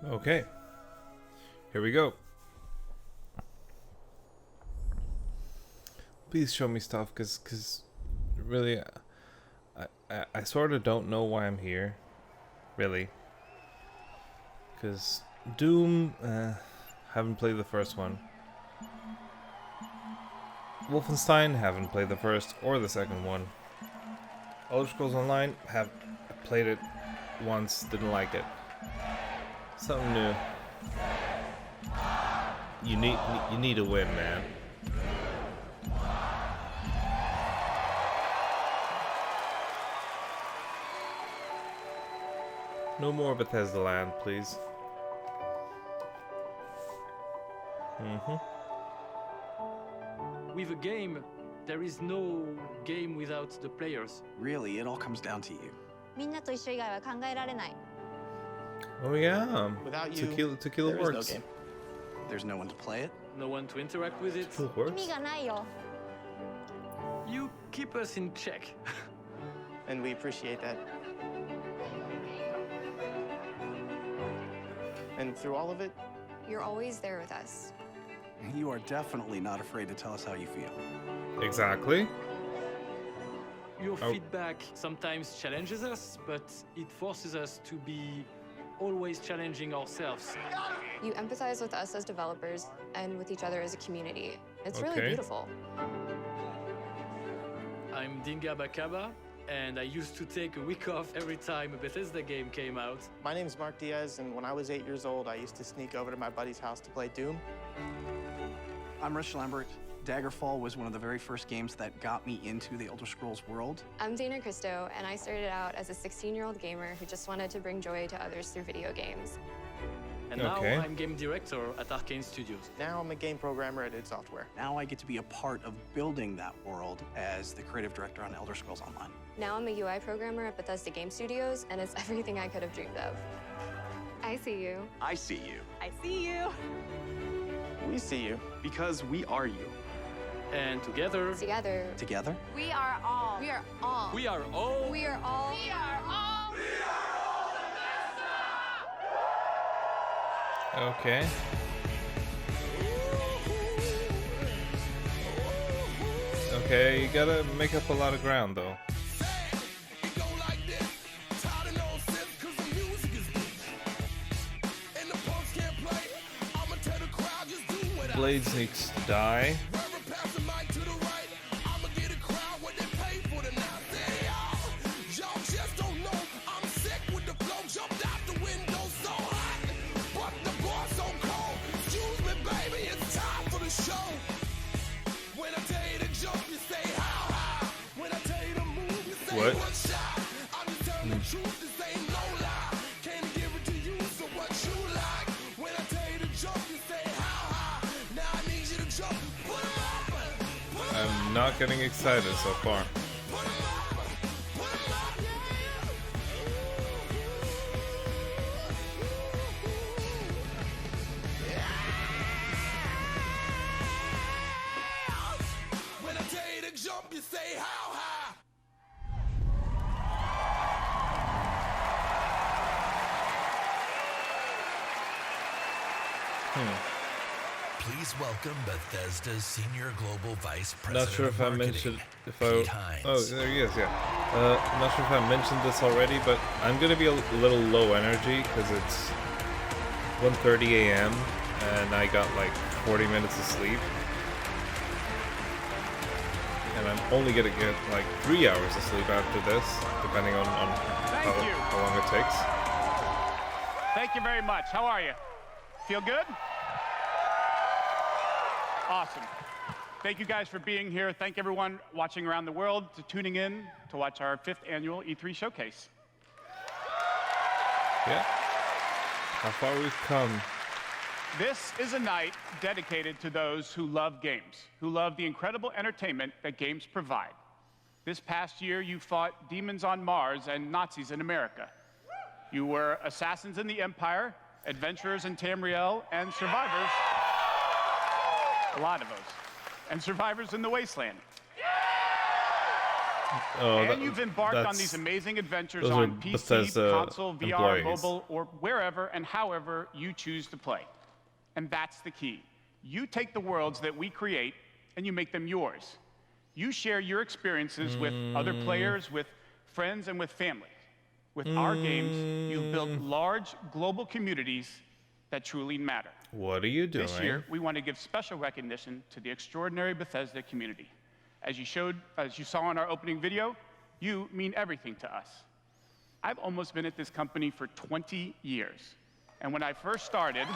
Okay. Here we go. Please show me stuff, cause really, I sort of don't know why I'm here, really. Cause Doom, haven't played the first one. Wolfenstein, haven't played the first or the second one. Elder Scrolls Online, have played it once, didn't like it. Something new. You need a win, man. No more Bethesda land, please. With a game, there is no game without the players. Really, it all comes down to you. みんなと一緒以外は考えられない。 Oh yeah. Without you, Tequila there is no works. game. There's no one to play it. No one to interact with it. Tequila 意 works. 味がないよ。 You keep us in check. And we appreciate that. And through all of it, You're always there with us. You are definitely not afraid to tell us how you feel. Exactly. Your Oh. feedback sometimes challenges us, but it forces us to be always challenging ourselves. You empathize with us as developers and with each other as a community. It's really Okay. beautiful. I'm Dinga Bakaba, and I used to take a week off every time a Bethesda game came out. my name's Mark Diaz, and when I was 8 years old, I used to sneak over to my buddy's house to play Doom. I'm Rich Lambert. Daggerfall was one of the very first games that got me into the Elder Scrolls world. I'm Dana Christo, and I started out as a 16-year-old gamer who just wanted to bring joy to others through video games. And now Okay. I'm game director at Arcane Studios. Now I'm a game programmer at id Software. Now I get to be a part of building that world as the creative director on Elder Scrolls Online. Now I'm a UI programmer at Bethesda Game Studios, and it's everything I could have dreamed of. I see you. I see you. I see you. We see you. Because we are you. And together, Together, Together? We are all. we are all. we are all We are all. We are all. Okay. Okay, you gotta make up a lot of ground though. Blades needs to die. What? I'm not getting excited so far. Please welcome Bethesda's Senior Global Vice President Not sure if I of Marketing, mentioned Pete Hines. Oh, there he is. Yeah. Not sure if I mentioned this already, but I'm gonna be a little low energy because it's 1:30 a.m. and I got like 40 minutes of sleep, and I'm only gonna get like 3 hours of sleep after this, depending on how long it takes. Thank you very much. How are you? Feel good? Awesome. Thank you guys for being here. Thank everyone watching around the world to tuning in to watch our 5th annual E3 showcase. Yeah. How far we've come. This is a night dedicated to those who love games, who love the incredible entertainment that games provide. This past year, you fought demons on Mars and Nazis in America. You were assassins in the Empire, adventurers in Tamriel, and survivors. A lot of us. And survivors in the Wasteland. Oh, And you've embarked on these amazing adventures those are on PC, Bethesda console, VR, employees. mobile, or wherever and however you choose to play. And that's the key. You take the worlds that we create and you make them yours. You share your experiences with other players, with friends, and with family. With our games, you've built large global communities that truly matter. What are you doing? This year, we want to give special recognition to the extraordinary Bethesda community. As you saw in our opening video, you mean everything to us. I've almost been at this company for 20 years. And when I first started,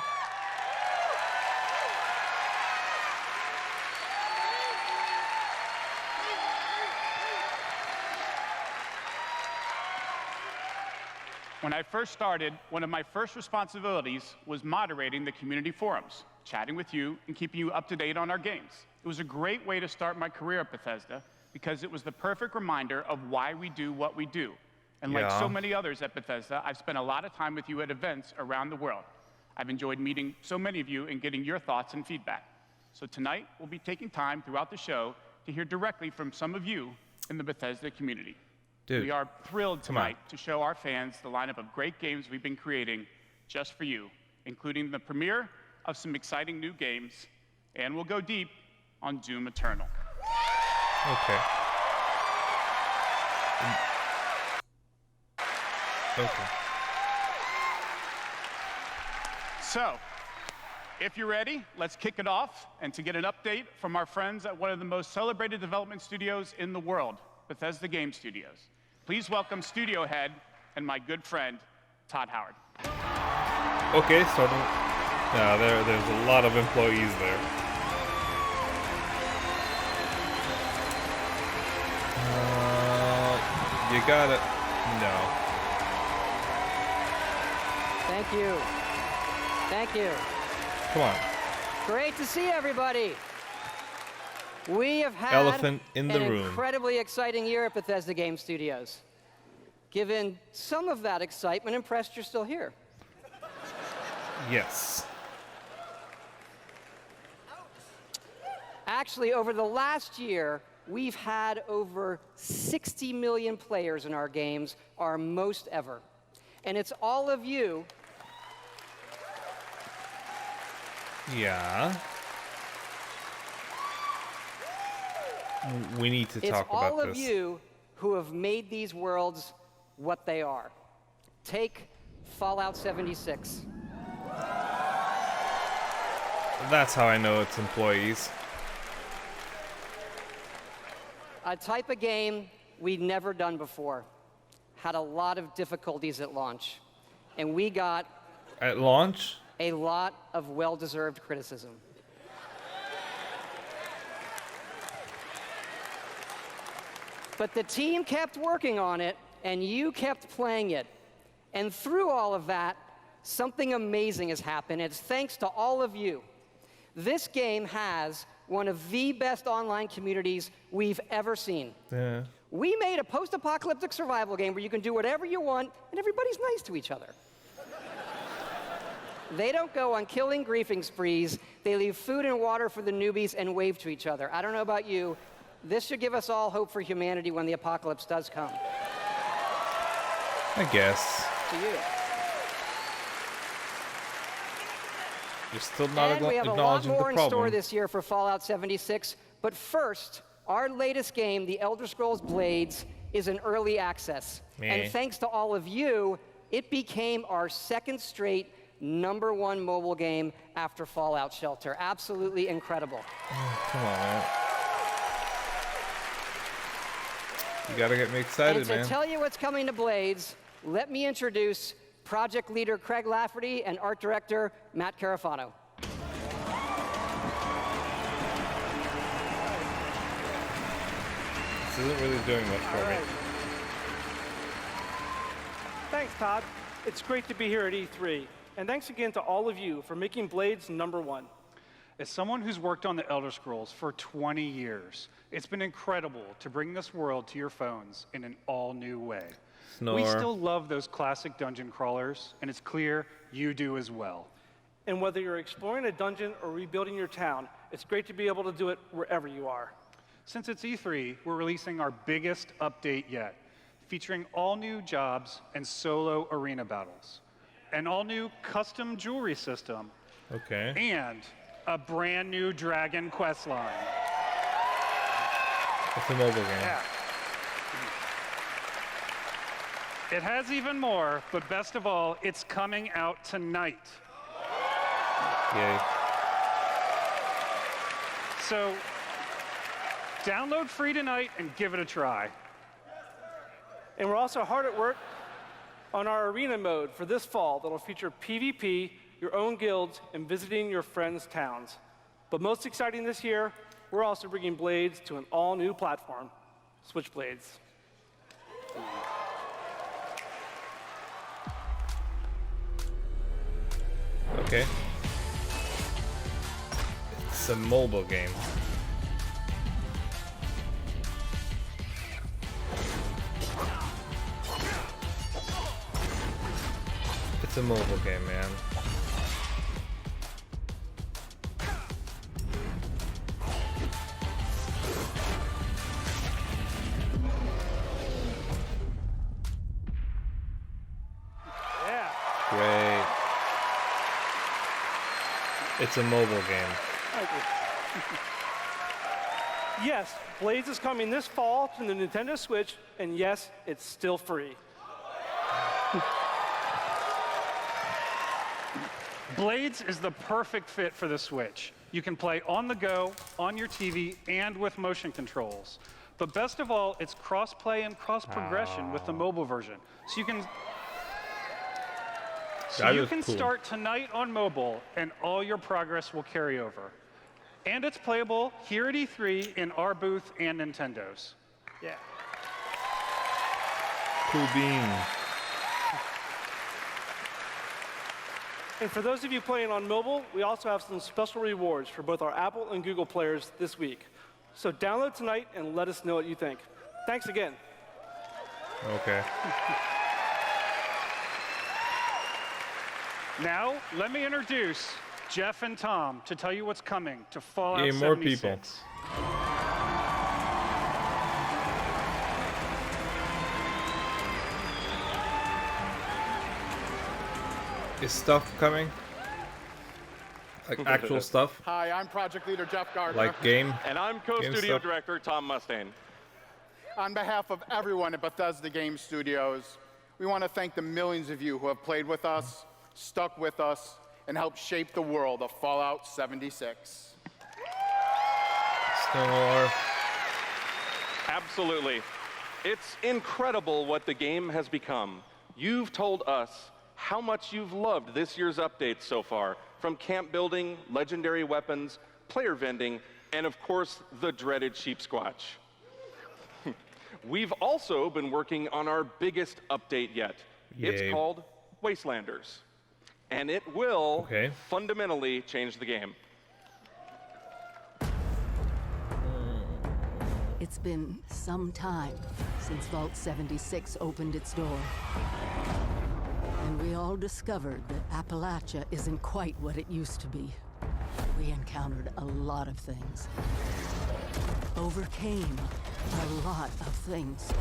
one of my first responsibilities was moderating the community forums, chatting with you, and keeping you up to date on our games. It was a great way to start my career at Bethesda because it was the perfect reminder of why we do what we do. And like so many others at Bethesda, I've spent a lot of time with you at events around the world. I've enjoyed meeting so many of you and getting your thoughts and feedback. So tonight, we'll be taking time throughout the show to hear directly from some of you in the Bethesda community. Dude, we are thrilled tonight to show our fans the lineup of great games we've been creating just for you, including the premiere of some exciting new games, and we'll go deep on Doom Eternal. Okay. Okay. So, if you're ready, let's kick it off, and to get an update from our friends at one of the most celebrated development studios in the world, Bethesda Game Studios. Please welcome studio head and my good friend, Todd Howard. Okay, starting. Yeah, there's a lot of employees there. You got it. No. Thank you. Thank you. Come on. Great to see everybody. We have had Elephant in the an room. incredibly exciting year at Bethesda Game Studios. Given some of that excitement, impressed you're still here. Yes. Actually, over the last year, we've had over 60 million players in our games, our most ever. And it's all of you. Yeah. We need to talk about this. It's all of you who have made these worlds what they are. Take Fallout 76. That's how I know it's employees. A type of game we'd never done before. Had a lot of difficulties at launch. And we got... At launch? A lot of well-deserved criticism. But the team kept working on it, and you kept playing it. And through all of that, something amazing has happened. It's thanks to all of you. This game has one of the best online communities we've ever seen. Yeah. We made a post-apocalyptic survival game where you can do whatever you want, and everybody's nice to each other. They don't go on killing griefing sprees. They leave food and water for the newbies and wave to each other. I don't know about you. This should give us all hope for humanity when the apocalypse does come. I guess. To you. You're still not And we have a lot acknowledging the more in store problem. this year for Fallout 76. But first, our latest game, The Elder Scrolls Blades, is in early access. And thanks to all of you, it became our second straight #1 mobile game after Fallout Shelter. Absolutely incredible. Oh, come on, man. You gotta get me excited, man. And to tell you what's coming to Blades, let me introduce project leader Craig Lafferty and art director Matt Carafano. This isn't really doing much for me. Thanks, Todd. It's great to be here at E3. And thanks again to all of you for making Blades #1. As someone who's worked on the Elder Scrolls for 20 years, it's been incredible to bring this world to your phones in an all-new way. Snore. We still love those classic dungeon crawlers, and it's clear you do as well. And whether you're exploring a dungeon or rebuilding your town, it's great to be able to do it wherever you are. Since it's E3, we're releasing our biggest update yet, featuring all new jobs and solo arena battles, an all new custom jewelry system, Okay. and a brand new Dragon quest line. It's a mobile game. Yeah. It has even more, but best of all, it's coming out tonight. Yay. So, download free tonight and give it a try. And we're also hard at work on our arena mode for this fall that'll feature PvP, your own guilds, and visiting your friends' towns. But most exciting this year, we're also bringing Blades to an all-new platform, Switchblades. Okay. It's a mobile game. It's a mobile game, man. Yeah. Great. It's a mobile game. Thank you. Yes, Blades is coming this fall to the Nintendo Switch, and yes, it's still free. Blades is the perfect fit for the Switch. You can play on the go, on your TV, and with motion controls. But best of all, it's cross-play and cross-progression with the mobile version. So you can Cool. start tonight on mobile, and all your progress will carry over. And it's playable here at E3 in our booth and Nintendo's. Yeah. Cool bean. And for those of you playing on mobile, we also have some special rewards for both our Apple and Google players this week. So download tonight and let us know what you think. Thanks again. Okay. Now, let me introduce Jeff and Tom to tell you what's coming to Fallout Yeah, more 76. people. Is stuff coming? Like actual stuff? Hi, I'm Project Leader Jeff Gardner. Like game? And I'm Game co-studio stuff? director Tom Mustaine. On behalf of everyone at Bethesda Game Studios, we want to thank the millions of you who have played with us, stuck with us, and helped shape the world of Fallout 76. Snore. Absolutely. It's incredible what the game has become. You've told us how much you've loved this year's updates so far, from camp building, legendary weapons, player vending, and of course, the dreaded sheep squatch. We've also been working on our biggest update yet. It's Yay. called Wastelanders. And it will fundamentally change the game. It's been some time since Vault 76 opened its door. And we all discovered that Appalachia isn't quite what it used to be. We encountered a lot of things. Overcame a lot of things.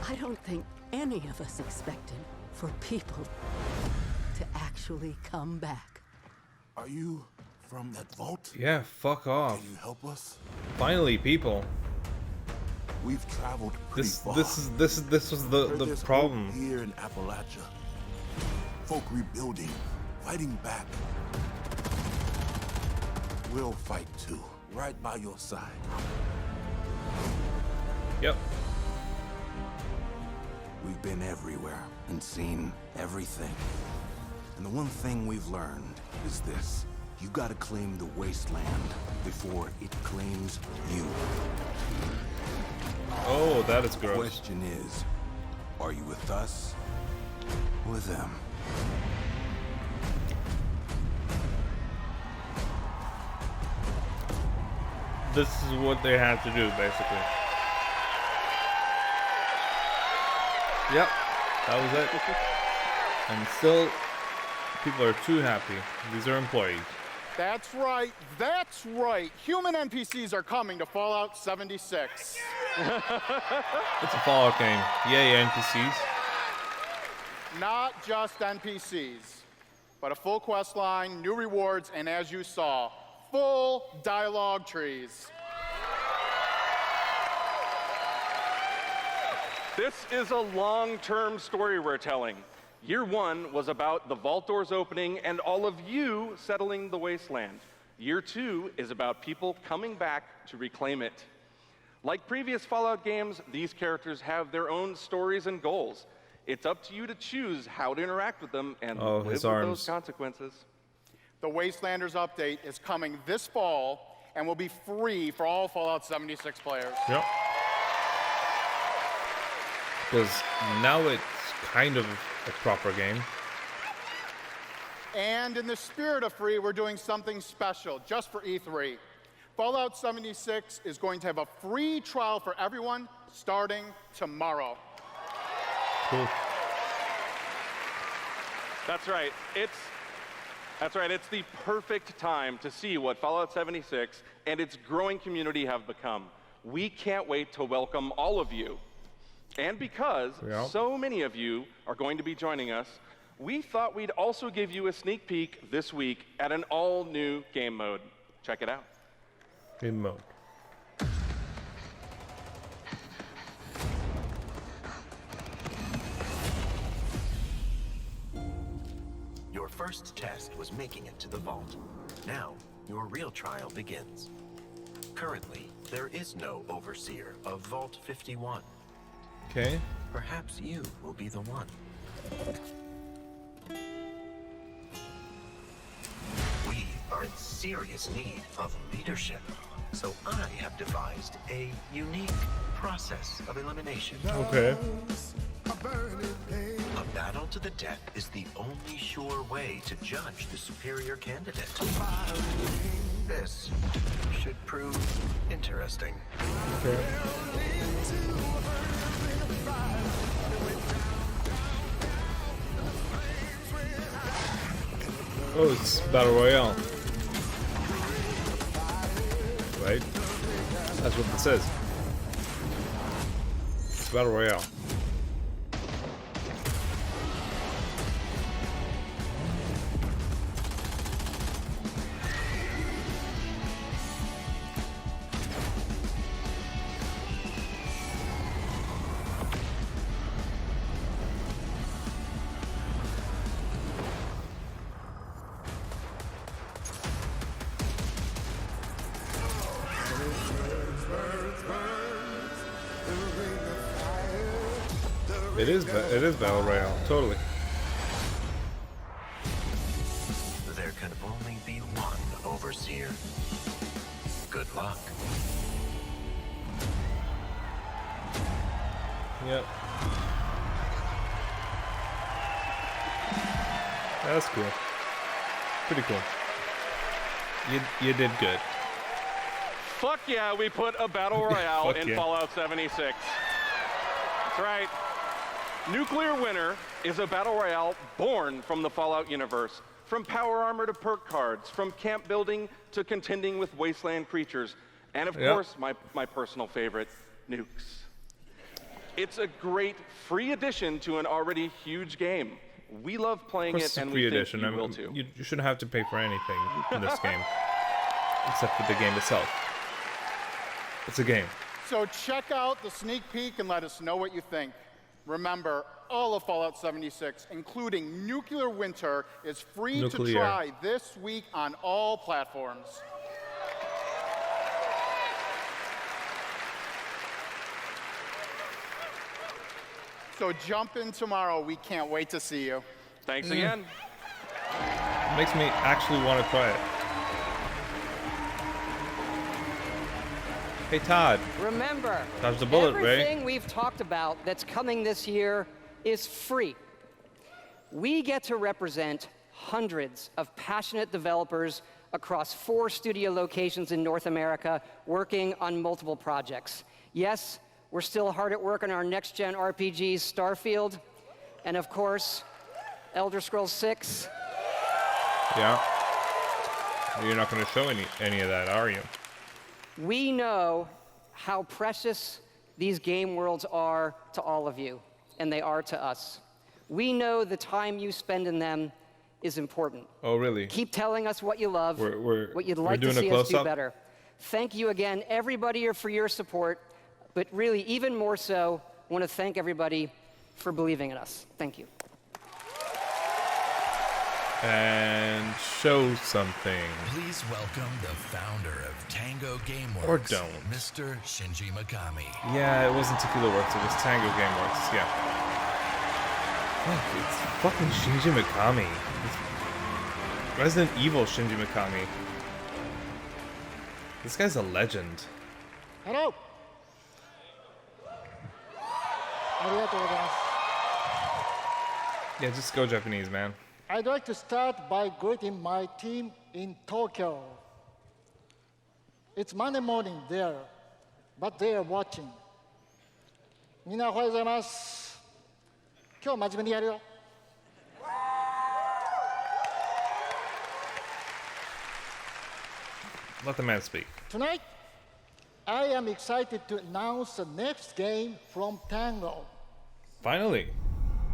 I don't think any of us expected for people to actually come back. Are you from that vault? Yeah, fuck off. Can you help us? Finally, people. We've traveled pretty far. This was the There's problem. hope here in Appalachia. Folk rebuilding, fighting back. We'll fight too, right by your side. Yep. We've been everywhere and seen everything. And the one thing we've learned is this. You gotta claim the wasteland before it claims you. Oh, that is The gross. question is, are you with us or with them? This is what they had to do, basically. Yep, that was it. And still, people are too happy. These are employees. That's right. That's right. Human NPCs are coming to Fallout 76. It's a Fallout game. Yay, NPCs. Not just NPCs, but a full quest line, new rewards, and as you saw, full dialogue trees. This is a long-term story we're telling. Year 1 was about the vault doors opening and all of you settling the wasteland. Year 2 is about people coming back to reclaim it. Like previous Fallout games, these characters have their own stories and goals. It's up to you to choose how to interact with them and live with those consequences. The Wastelanders update is coming this fall and will be free for all Fallout 76 players. Yep. Because now it's kind of a proper game. And in the spirit of free, we're doing something special just for E3. Fallout 76 is going to have a free trial for everyone starting tomorrow. Cool. That's right. It's the perfect time to see what Fallout 76 and its growing community have become. We can't wait to welcome all of you. And because so many of you are going to be joining us, we thought we'd also give you a sneak peek this week at an all-new game mode. Check it out. Game mode. Your first test was making it to the vault. Now, your real trial begins. Currently, there is no overseer of Vault 51. Okay. Perhaps you will be the one. We are in serious need of leadership, so I have devised a unique process of elimination. Okay. A battle to the death is the only sure way to judge the superior candidate. This should prove interesting. Okay. Oh, it's Battle Royale. Right? That's what it says. It's Battle Royale. It is Battle Royale, totally. There can only be one overseer. Good luck. Yep. That's cool. Pretty cool. You did good. Fuck yeah, we put a Battle Royale in yeah. Fallout 76. That's right. Nuclear Winter is a Battle Royale born from the Fallout universe. From power armor to perk cards, from camp building to contending with wasteland creatures, and of course, my personal favorite, nukes. It's a great free addition to an already huge game. We love playing it, and we think you will too. You shouldn't have to pay for anything in this game, except for the game itself. It's a game. So check out the sneak peek and let us know what you think. Remember, all of Fallout 76, including Nuclear Winter, is free to try this week on all platforms. So jump in tomorrow. We can't wait to see you. Thanks again. It makes me actually want to try it. Hey, Todd. Remember, dodge the bullet, everything we've talked about that's coming this year is free. We get to represent hundreds of passionate developers across 4 studio locations in North America working on multiple projects. Yes, we're still hard at work on our next-gen RPGs, Starfield, and of course, Elder Scrolls 6. Yeah. You're not going to show any of that, are you? We know how precious these game worlds are to all of you, and they are to us. We know the time you spend in them is important. Oh, really? Keep telling us what you love, what you'd we're like to doing a see us do close-up? better. Thank you again, everybody, for your support, but really, even more so, I want to thank everybody for believing in us. Thank you. And show something. Please welcome the founder of Tango Gameworks, Or don't. Mr. Shinji Mikami. Yeah, it wasn't Tequila Works, it was Tango Gameworks, yeah. Fuck, it's fucking Shinji Mikami. It's Resident Evil Shinji Mikami. This guy's a legend. Hello. Yeah, just go Japanese, man. I'd like to start by greeting my team in Tokyo. It's Monday morning there, but they are watching. みんなおはようございます。今日真面目にやるよ。Let the man speak. Tonight, I am excited to announce the next game from Tango. Finally.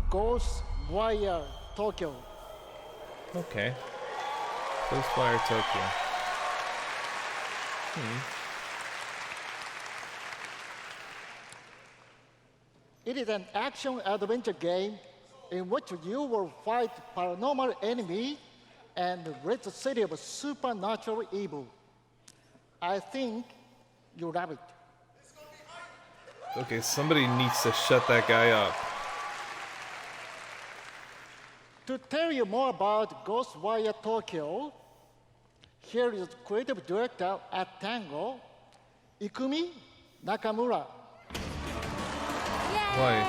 Ghost Warrior Tokyo. Okay. Ghostwire Tokyo. It is an action-adventure game in which you will fight paranormal enemy and rid the city of supernatural evil. I think you love it. Okay, somebody needs to shut that guy up. To tell you more about Ghostwire Tokyo, here is creative director at Tango, Ikumi Nakamura. Why?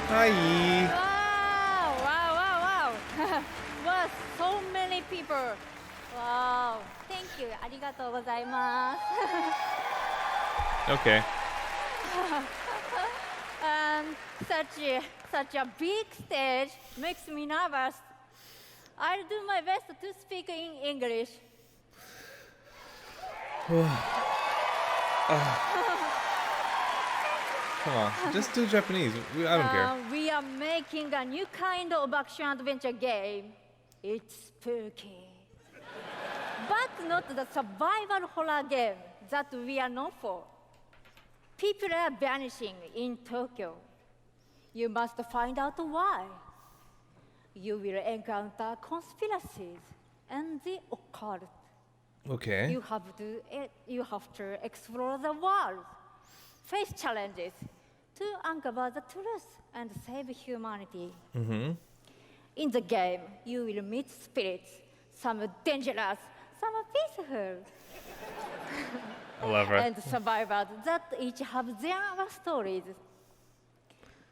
Hi. Wow. Wow, so many people. Wow. Thank you. ありがとうございます。Okay. Such a big stage makes me nervous. I'll do my best to speak in English. Come on, just do Japanese. I don't care. We are making a new kind of action-adventure game. It's spooky. But not the survival horror game that we are known for. People are vanishing in Tokyo. You must find out why. You will encounter conspiracies and the occult. Okay. You have to explore the world, face challenges, to uncover the truth and save humanity. Mm-hmm. In the game, you will meet spirits, some dangerous, some peaceful. I love her. And survivors that each have their stories.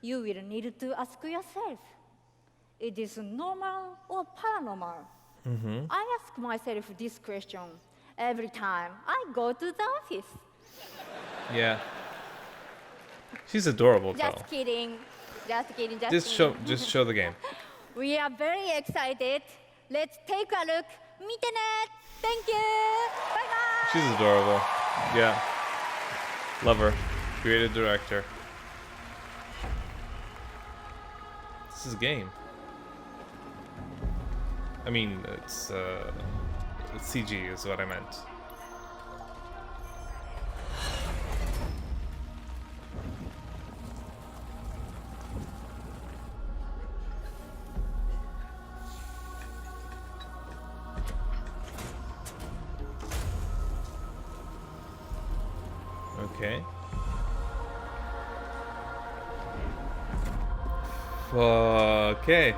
You will need to ask yourself, it is normal or paranormal? Mm-hmm. I ask myself this question every time I go to the office. Yeah. She's adorable, though. Just kidding. Just show the game. We are very excited. Let's take a look. 見てね. Thank you. Bye bye. She's adorable. Yeah. Love her. Creative director. This is a game. I mean, it's CG is what I meant. Okay. Okay.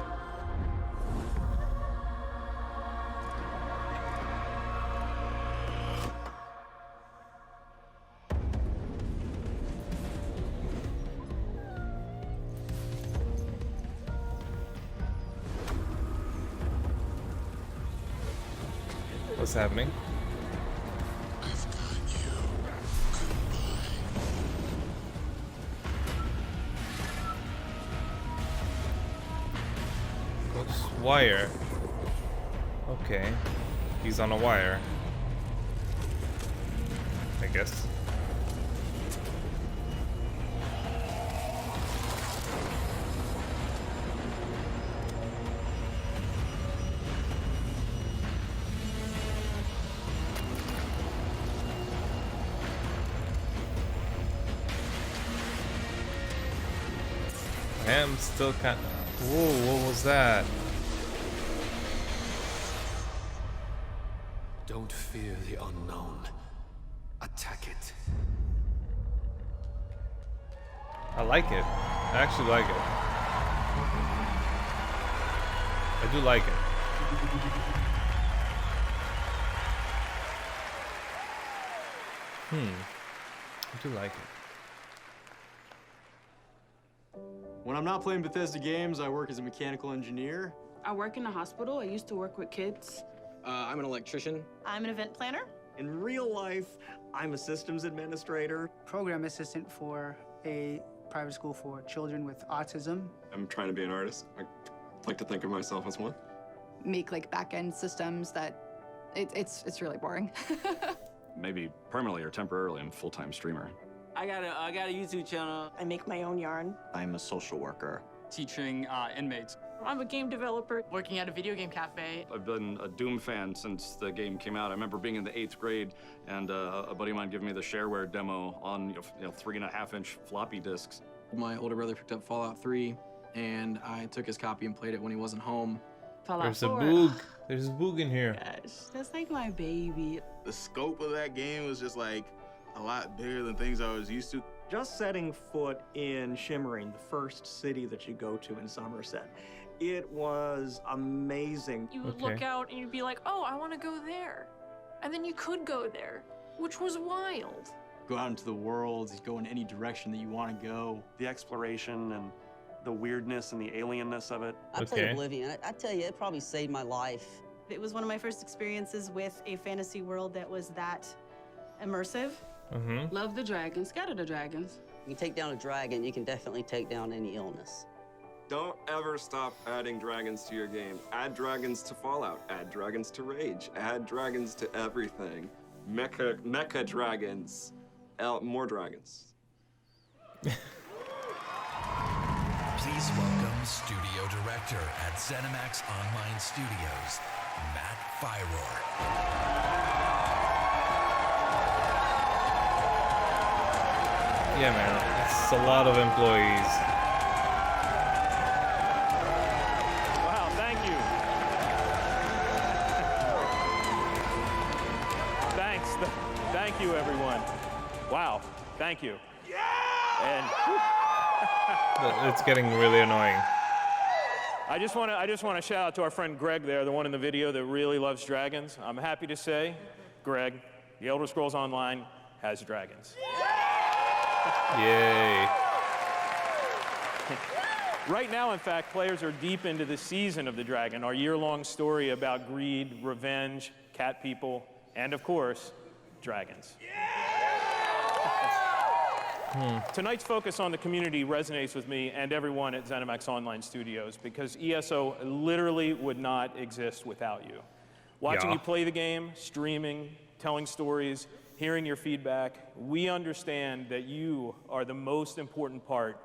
What's happening? Wire. Okay. He's on a wire. I guess. I am still kind of... Whoa, what was that? Don't fear the unknown. Attack it. I like it. I actually like it. I do like it. I do like it. When I'm not playing Bethesda games, I work as a mechanical engineer. I work in a hospital. I used to work with kids. I'm an electrician. I'm an event planner. In real life, I'm a systems administrator. Program assistant for a private school for children with autism. I'm trying to be an artist. I like to think of myself as one. Make like back-end systems that it's really boring. Maybe permanently or temporarily, I'm a full-time streamer. I got a YouTube channel. I make my own yarn. I'm a social worker. Teaching inmates. I'm a game developer working at a video game cafe. I've been a Doom fan since the game came out. I remember being in the 8th grade and a buddy of mine giving me the shareware demo on 3.5-inch floppy disks. My older brother picked up Fallout 3 and I took his copy and played it when he wasn't home. Fallout There's 4. a boog. There's a boog in here. Gosh, that's like my baby. The scope of that game was just like a lot bigger than things I was used to. Just setting foot in Shimmering, the first city that you go to in Somerset, it was amazing. You would look out and you'd be like, oh, I want to go there. And then you could go there, which was wild. Go out into the world, go in any direction that you want to go. The exploration and the weirdness and the alienness of it. I played Oblivion. I tell you, it probably saved my life. It was one of my first experiences with a fantasy world that was that immersive. Love the dragons, scatter the dragons. You take down a dragon, you can definitely take down any illness. Don't ever stop adding dragons to your game. Add dragons to Fallout, add dragons to Rage, add dragons to everything. Mecha dragons, more dragons. Please welcome Studio Director at ZeniMax Online Studios, Matt Fyrour. Yeah, man, it's a lot of employees. Wow, thank you. Thanks. Thank you, everyone. Wow, thank you. Yeah! And It's getting really annoying. I just want to shout out to our friend Greg there, the one in the video that really loves dragons. I'm happy to say, Greg, The Elder Scrolls Online has dragons. Yay. Right now, in fact, players are deep into the season of the dragon, our year-long story about greed, revenge, cat people, and of course, dragons. Tonight's focus on the community resonates with me and everyone at ZeniMax Online Studios because ESO literally would not exist without you. Watching you play the game, streaming, telling stories, hearing your feedback, we understand that you are the most important part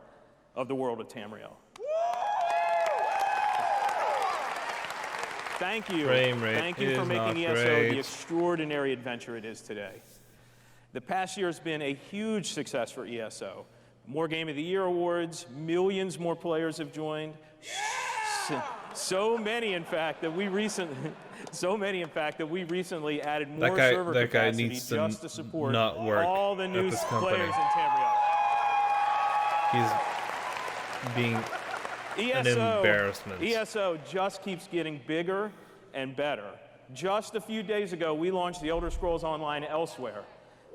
of the world of Tamriel. Thank you. Thank you for making ESO the extraordinary adventure it is today. The past year has been a huge success for ESO. More Game of the Year awards, millions more players have joined. So many, in fact, that we recently added more server capacity just to support all the new players in Tamriel. He's being an embarrassment. ESO just keeps getting bigger and better. Just a few days ago, we launched The Elder Scrolls Online Elsewhere.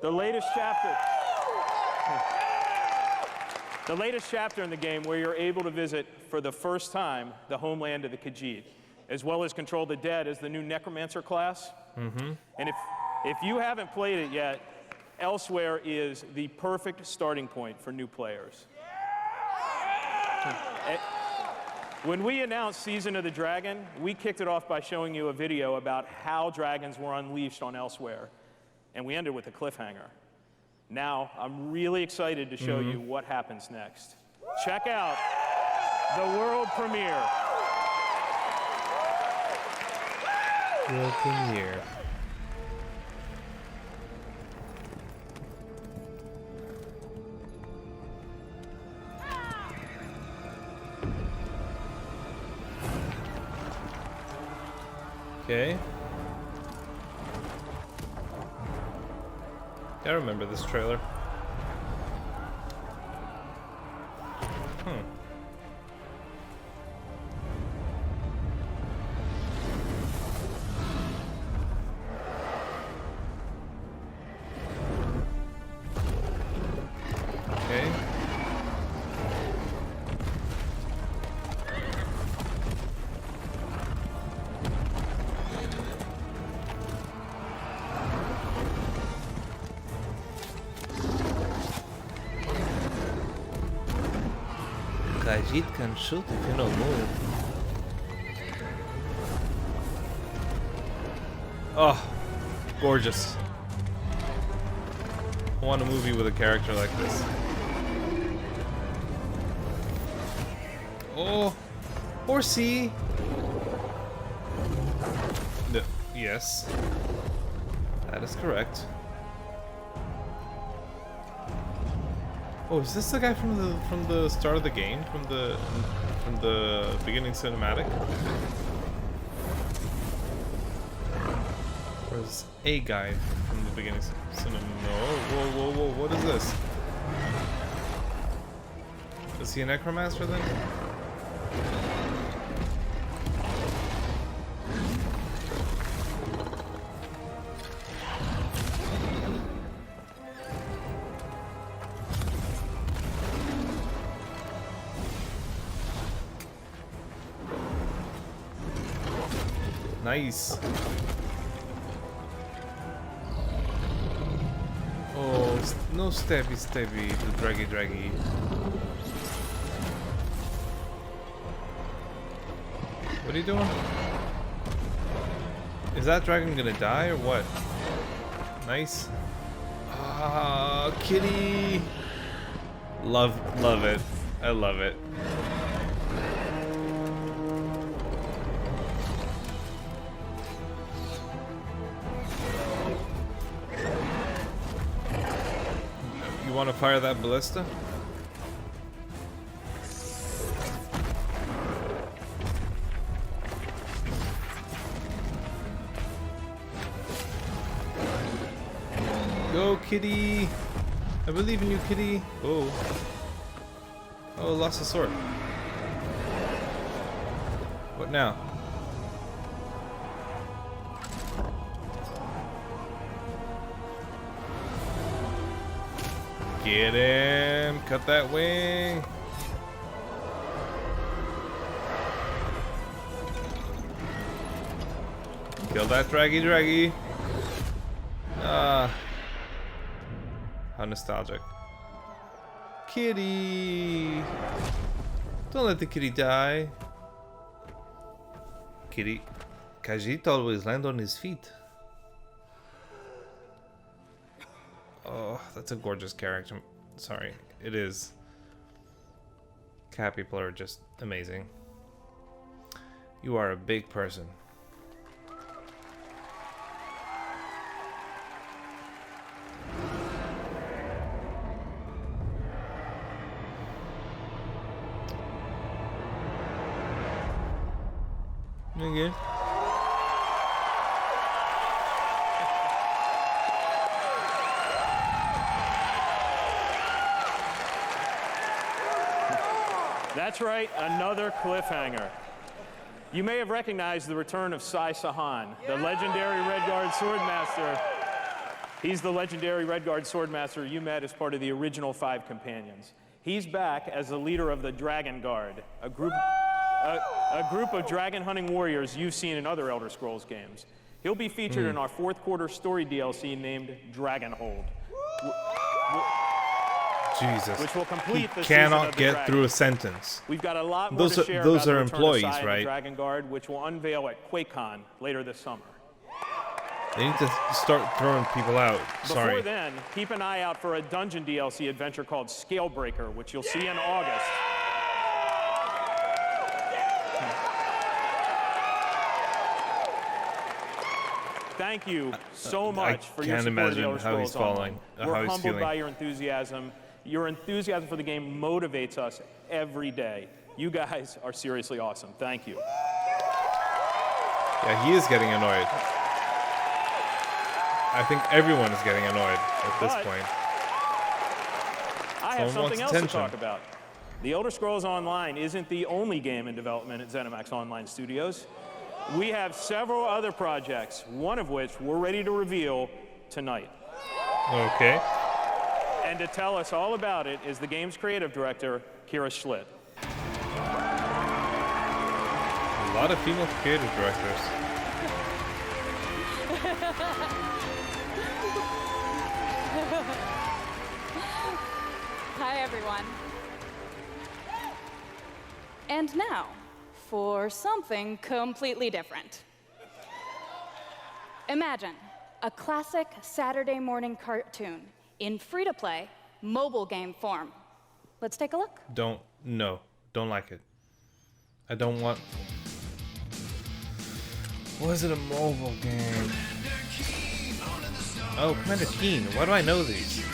The latest chapter in the game where you're able to visit for the first time the homeland of the Khajiit, as well as control the dead as the new Necromancer class. And if you haven't played it yet, Elsewhere is the perfect starting point for new players. When we announced Season of the Dragon, we kicked it off by showing you a video about how dragons were unleashed on Elsewhere, and we ended with a cliffhanger. Now, I'm really excited to show you what happens next. Check out the world premiere. World premiere. Okay. I remember this trailer. Okay. Khajiit can shoot if you don't move. Oh, gorgeous. I want a movie with a character like this. Oh, horsey. No, yes, that is correct. Oh, is this the guy from the start of the game? From the beginning cinematic? Or is a guy from the beginning cinematic? No, whoa, what is this? Is he a necromancer then? Nice. Oh, no stabby, the draggy. What are you doing? Is that dragon gonna die or what? Nice. Ah, kitty. Love it. I love it. You want to fire that ballista? Go, kitty! I believe in you, kitty. Oh. Oh, lost a sword. What now? Get him! Cut that wing! Kill that draggy! Ah. How nostalgic. Kitty! Don't let the kitty die. Kitty. Khajiit always land on his feet. Oh, that's a gorgeous character. Sorry, it is. Cat people are just amazing. You are a big person. Okay. That's right, another cliffhanger. You may have recognized the return of Sai Sahan, the legendary Redguard Swordmaster. He's the legendary Redguard Swordmaster you met as part of the original 5 companions. He's back as the leader of the Dragon Guard, a group of dragon hunting warriors you've seen in other Elder Scrolls games. He'll be featured in our 4th quarter story DLC named Dragonhold. Jesus. which will complete He the season cannot of the get Dragon. through a sentence. We've got a lot more to share those about are the return of employees, Sai and the right? Dragon Guard, which will unveil at QuakeCon later this summer. They need to start throwing people out. Before Sorry. then, keep an eye out for a dungeon DLC adventure called Scalebreaker, which you'll see in August. Thank you so much for your can't support of the imagine Elder how he's Scrolls falling, Online. how We're he's humbled feeling. by your enthusiasm. Your enthusiasm for the game motivates us every day. You guys are seriously awesome. Thank you. Yeah, he is getting annoyed. I think everyone is getting annoyed at this But point. I have Someone something wants else attention. to talk about. The Elder Scrolls Online isn't the only game in development at ZeniMax Online Studios. We have several other projects, one of which we're ready to reveal tonight. Okay. And to tell us all about it is the game's creative director, Kira Schlitt. A lot of female creative directors. Hi, everyone. And now, for something completely different. Imagine a classic Saturday morning cartoon in free-to-play mobile game form. Let's take a look. Don't like it. I don't want. Was it a mobile game? Oh, Commander Keen. Why do I know these?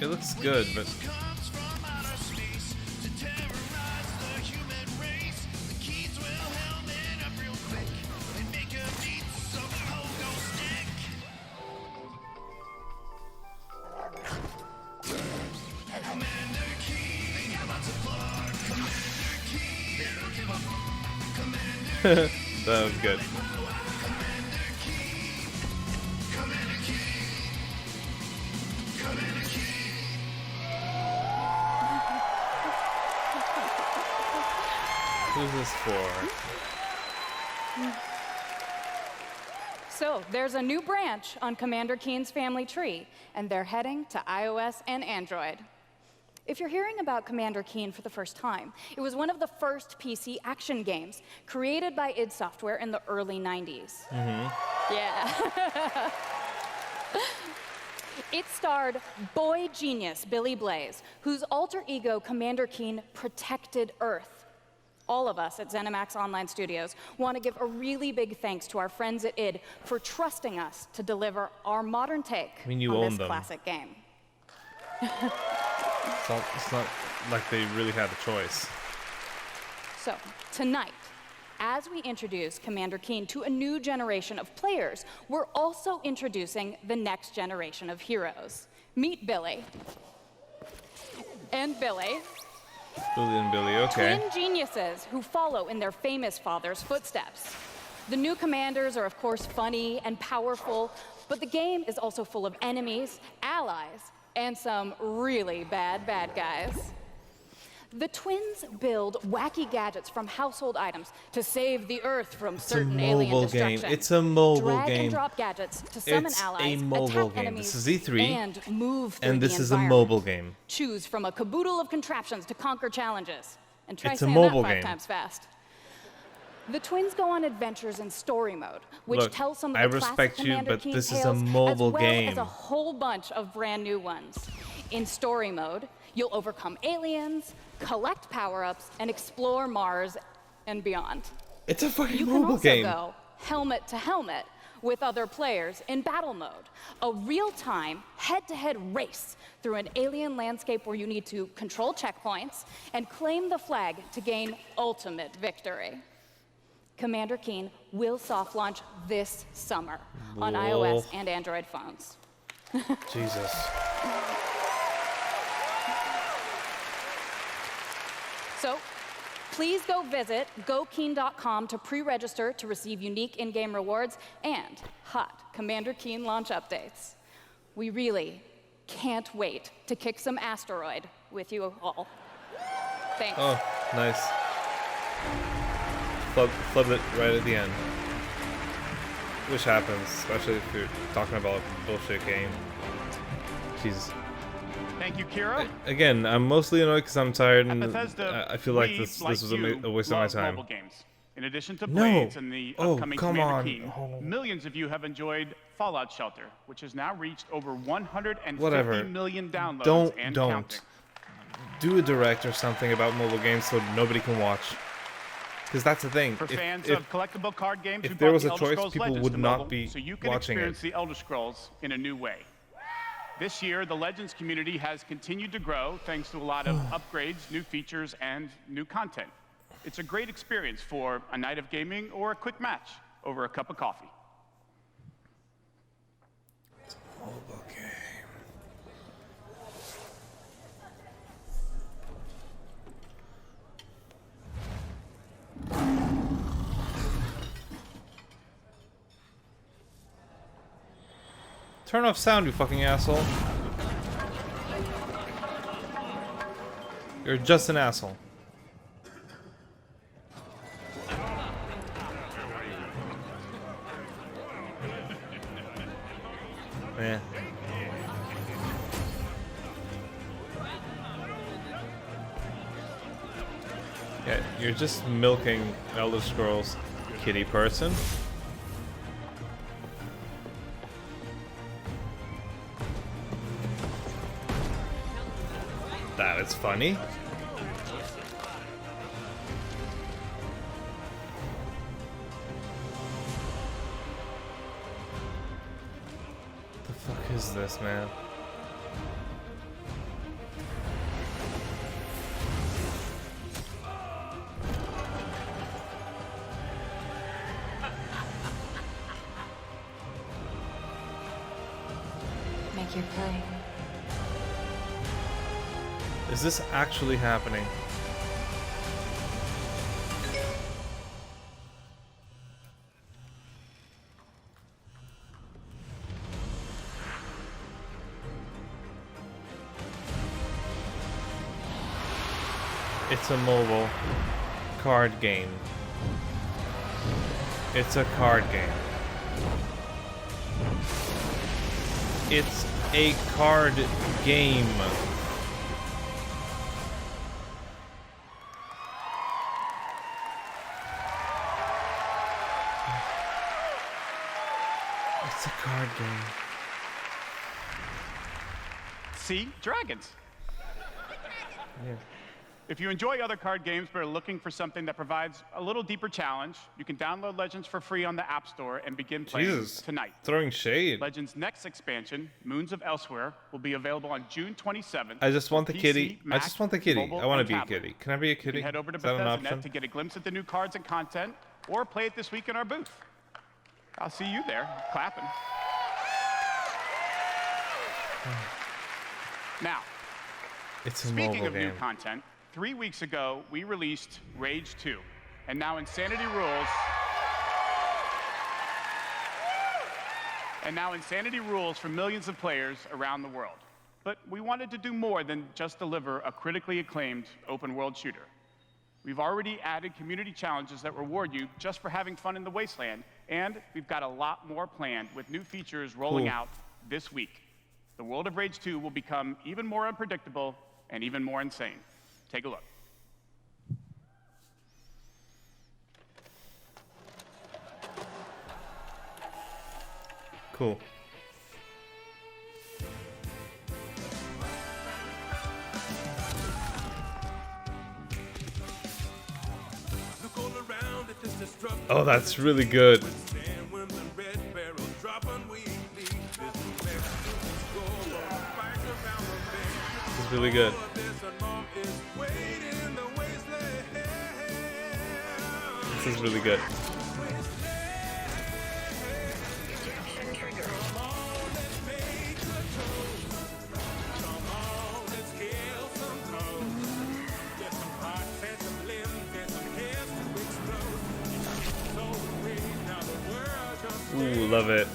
It looks good, but that was good. Who's this for? So, there's a new branch on Commander Keen's family tree, and they're heading to iOS and Android. If you're hearing about Commander Keen for the first time, it was one of the first PC action games created by id Software in the early 90s. Yeah. It starred boy genius Billy Blaze, whose alter ego Commander Keen protected Earth. All of us at ZeniMax Online Studios want to give a really big thanks to our friends at id for trusting us to deliver our modern take you on own this them. classic game. It's not like they really had a choice. So, tonight, as we introduce Commander Keen to a new generation of players, we're also introducing the next generation of heroes. Meet Billy. And Billy. Billy and Billy, okay. Twin geniuses who follow in their famous father's footsteps. The new commanders are, of course, funny and powerful, but the game is also full of enemies, allies, and some really bad guys. The twins build wacky gadgets from household items to save the Earth from certain alien destruction. It's a mobile Drag game. and drop gadgets to summon It's allies, a mobile attack game. enemies, This is E3, and move through and the this is a environment. mobile game. Choose from a caboodle of contraptions to conquer challenges. And try It's a saying mobile that 5 game. times fast. The twins go on adventures in story mode, which Look, tells some of I the classic respect you, Commander but Keen this is a tales, mobile as well game. as a whole bunch of brand new ones. In story mode, you'll overcome aliens, collect power-ups, and explore Mars and beyond. It's a fucking You mobile game. can also go helmet to helmet with other players in battle mode, a real-time, head-to-head race through an alien landscape where you need to control checkpoints and claim the flag to gain ultimate victory. Commander Keen will soft launch this summer on iOS and Android phones. Jesus. So, please go visit gokeen.com to pre-register to receive unique in-game rewards and hot Commander Keen launch updates. We really can't wait to kick some asteroid with you all. Thanks. Oh, nice. Flub it right at the end. which happens, especially if you're talking about a bullshit game. Jesus. Thank you, Kira. Again, I'm mostly annoyed because I'm tired, and Bethesda, I feel like this was a waste of my time. Mobile games. In addition to Blades and the upcoming come Commander on. Keen, millions of you have enjoyed Fallout Shelter, which has now reached over 150 Whatever. million downloads and Don't counting. do a direct or something about mobile games so nobody can watch. Because that's the thing. For fans of collectible card games, if we there brought was the a Elder choice, Scrolls people Legends would to not mobile, be so you can watching it. experience the Elder Scrolls in a new way. This year, the Legends community has continued to grow thanks to a lot of upgrades, new features, and new content. It's a great experience for a night of gaming or a quick match over a cup of coffee. Mobile game. Turn off sound, you fucking asshole. You're just an asshole. Yeah. Yeah, you're just milking Elder Scrolls, kitty person. That is funny. The fuck is this, man? Make your play. Is this actually happening? It's a mobile card game. It's a card game. It's a card game. It's a card game. See? Dragons. Yeah. If you enjoy other card games but are looking for something that provides a little deeper challenge, you can download Legends for free on the App Store and begin playing Jesus. tonight. Throwing shade. Legends' next expansion, Moons of Elsewhere, will be available on June 27th. I just want the PC, kitty. I Mac, just want the kitty. mobile, I want to and be a tablet. kitty. Can I be a You kitty? can head over to Is that an Bethesda option? to get a glimpse at the new cards and content, or play it this week in our booth. I'll see you there, clapping. Now, It's a speaking mobile of new game. content, 3 weeks ago, we released Rage 2, and now Insanity Rules for millions of players around the world. But we wanted to do more than just deliver a critically acclaimed open-world shooter. We've already added community challenges that reward you just for having fun in the wasteland, and we've got a lot more planned with new features rolling Cool. out this week. The world of Rage 2 will become even more unpredictable and even more insane. Take a look. Cool. Oh, that's really good. This is really good. This is really good. Ooh, love it.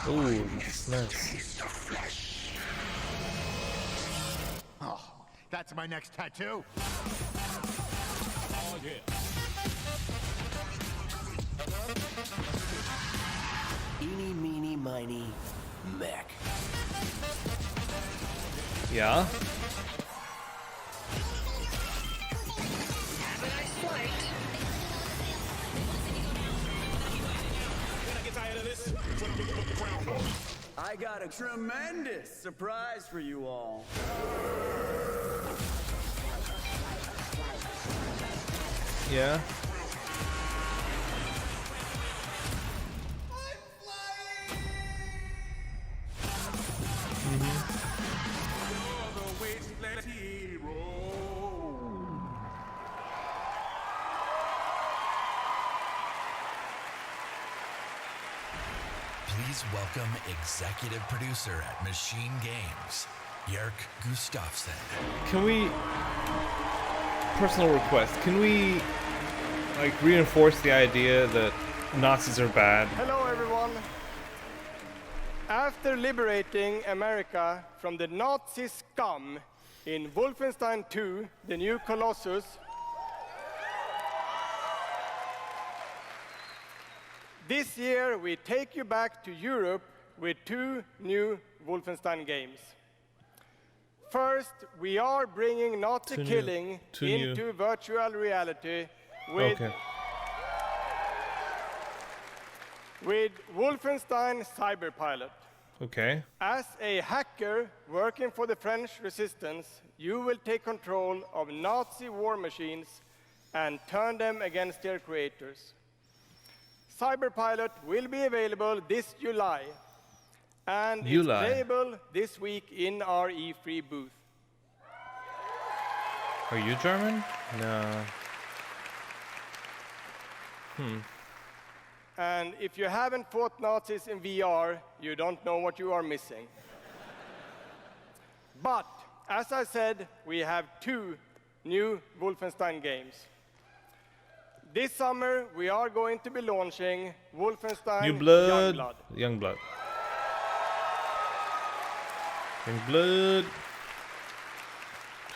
Ooh, that's nice. Oh, that's my next tattoo. Oh, yeah. Eeny, meeny, miny, mech. Yeah. I got a tremendous surprise for you all. Yeah. Please welcome executive producer at Machine Games, Jörg Gustafsson. Can we, personal request, can we like reinforce the idea that Nazis are bad? Hello everyone. After liberating America from the Nazi scum in Wolfenstein 2, The New Colossus, this year we take you back to Europe with 2 new Wolfenstein games. First, we are bringing Nazi killing into virtual reality with Wolfenstein Cyberpilot. Okay. As a hacker working for the French resistance, you will take control of Nazi war machines and turn them against their creators. Cyberpilot will be available this July, and it's playable this week in our E3 booth. Are you German? No. And if you haven't fought Nazis in VR, you don't know what you are missing. But, as I said, we have 2 new Wolfenstein games. This summer, we are going to be launching Wolfenstein Youngblood. Youngblood. Youngblood.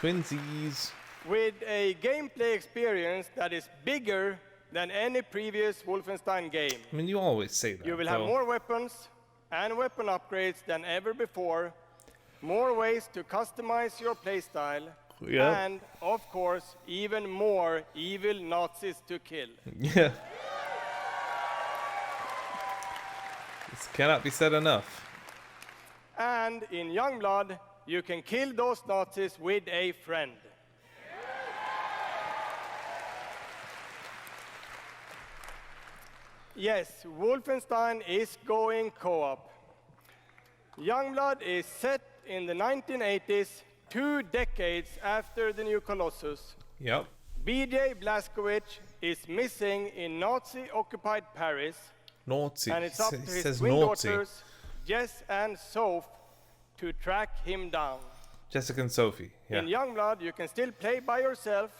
Twinsies. With a gameplay experience that is bigger than any previous Wolfenstein game. I mean, you always say that. You will have more weapons and weapon upgrades than ever before, more ways to customize your playstyle, and, of course, even more evil Nazis to kill. Yeah. This cannot be said enough. And in Youngblood, you can kill those Nazis with a friend. Yes, Wolfenstein is going co-op. Youngblood is set in the 1980s, 2 decades after the new Colossus. Yep. BJ Blazkowicz is missing in Nazi-occupied Paris. Nazi. And it's up to his says twin Nazi. daughters, Jess and Soph, to track him down. Jessica and Sophie. Yeah. In Youngblood, you can still play by yourself,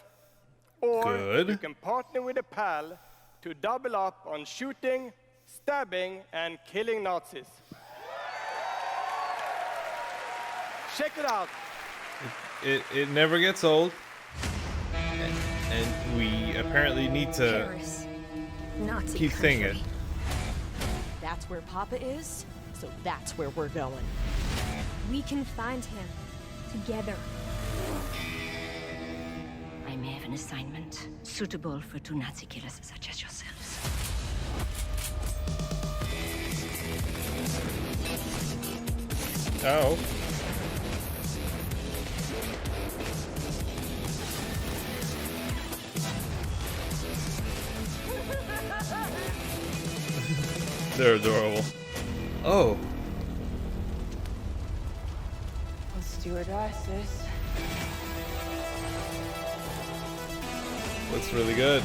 or you can partner with a pal to double up on shooting, stabbing, and killing Nazis. Check it out. It never gets old. And we apparently need to Paris. Nazi keep saying it. That's where Papa is, so that's where we're going. We can find him together. I may have an assignment suitable for 2 Nazi killers such as yourselves. Oh. They're adorable. Oh. Stewardesses. Looks really good.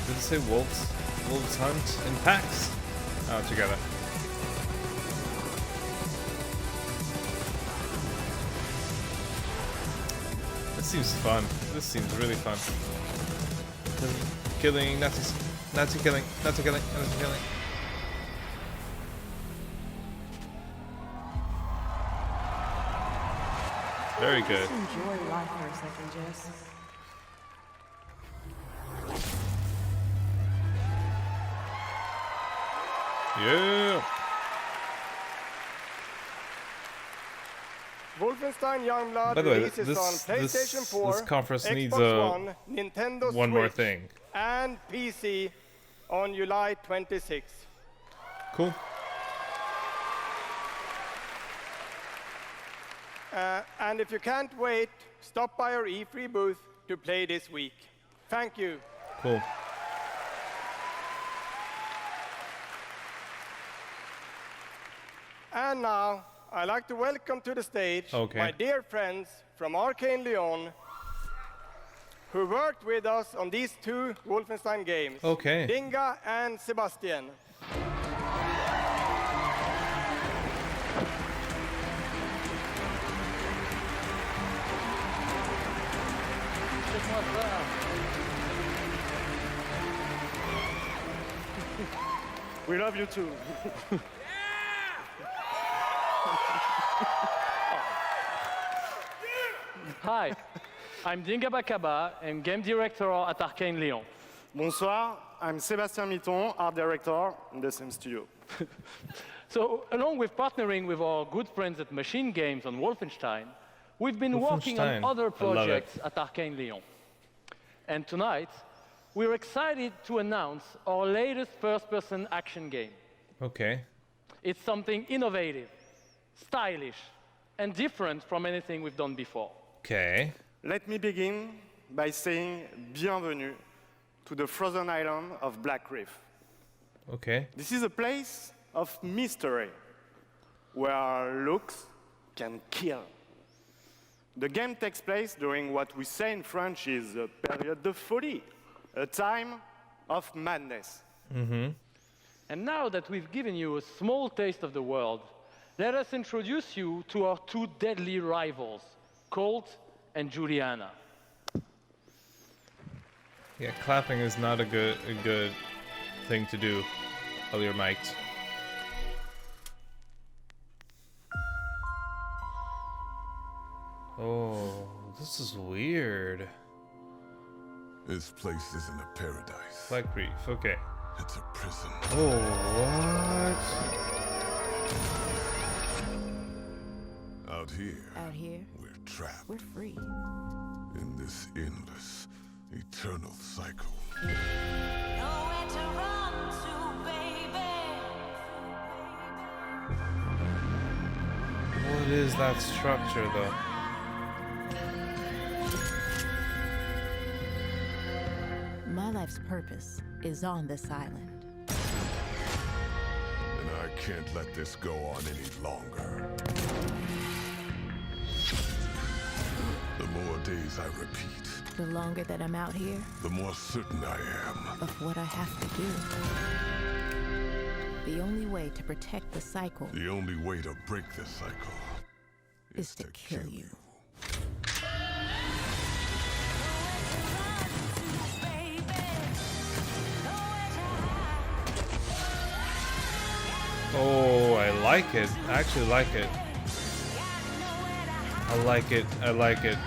Did it say wolves? Wolves hunt in packs? Oh, together. This seems fun. This seems really fun. Killing Nazis. Nazi killing. Nazi killing. Nazi killing. Very good. Just enjoy life for a second, Jess. Yeah. Wolfenstein Youngblood By the way, releases on PlayStation 4, this conference Xbox needs One, Nintendo one more Switch, thing. and PC on July 26th. Cool. And if you can't wait, stop by our E3 booth to play this week. Thank you. Cool. And now, I'd like to welcome to the stage my dear friends from Arcane Lyon, who worked with us on these two Wolfenstein games. Okay. Dinga and Sebastian. We love you too. Hi, I'm Dinga Bakaba and game director at Arcane Lyon. Bonsoir, I'm Sébastien Mitton, art director in the same studio. So, along with partnering with our good friends at Machine Games on Wolfenstein, we've been working on other projects at Arcane Lyon. And tonight, we're excited to announce our latest first-person action game. Okay. It's something innovative, stylish, and different from anything we've done before. Okay. Let me begin by saying bienvenue to the frozen island of Black Reef. Okay. This is a place of mystery, where looks can kill. The game takes place during what we say in French is a période de folie, a time of madness. Mm-hmm. And now that we've given you a small taste of the world, let us introduce you to our two deadly rivals, Colt and Juliana. Yeah, clapping is not a good thing to do while you're mic'd. Oh, this is weird. This place isn't a paradise. Black Reef, okay. It's a prison. Oh, what? Out here, we're trapped. We're free. In this endless, eternal cycle. Nowhere to run to, baby. What is that structure, though? My life's purpose is on this island. And I can't let this go on any longer. The more days I repeat, The longer that I'm out here, the more certain I am of what I have to do. The only way to protect the cycle the only way to break this cycle is to kill you. Oh, I like it. I actually like it. I like it. I like it.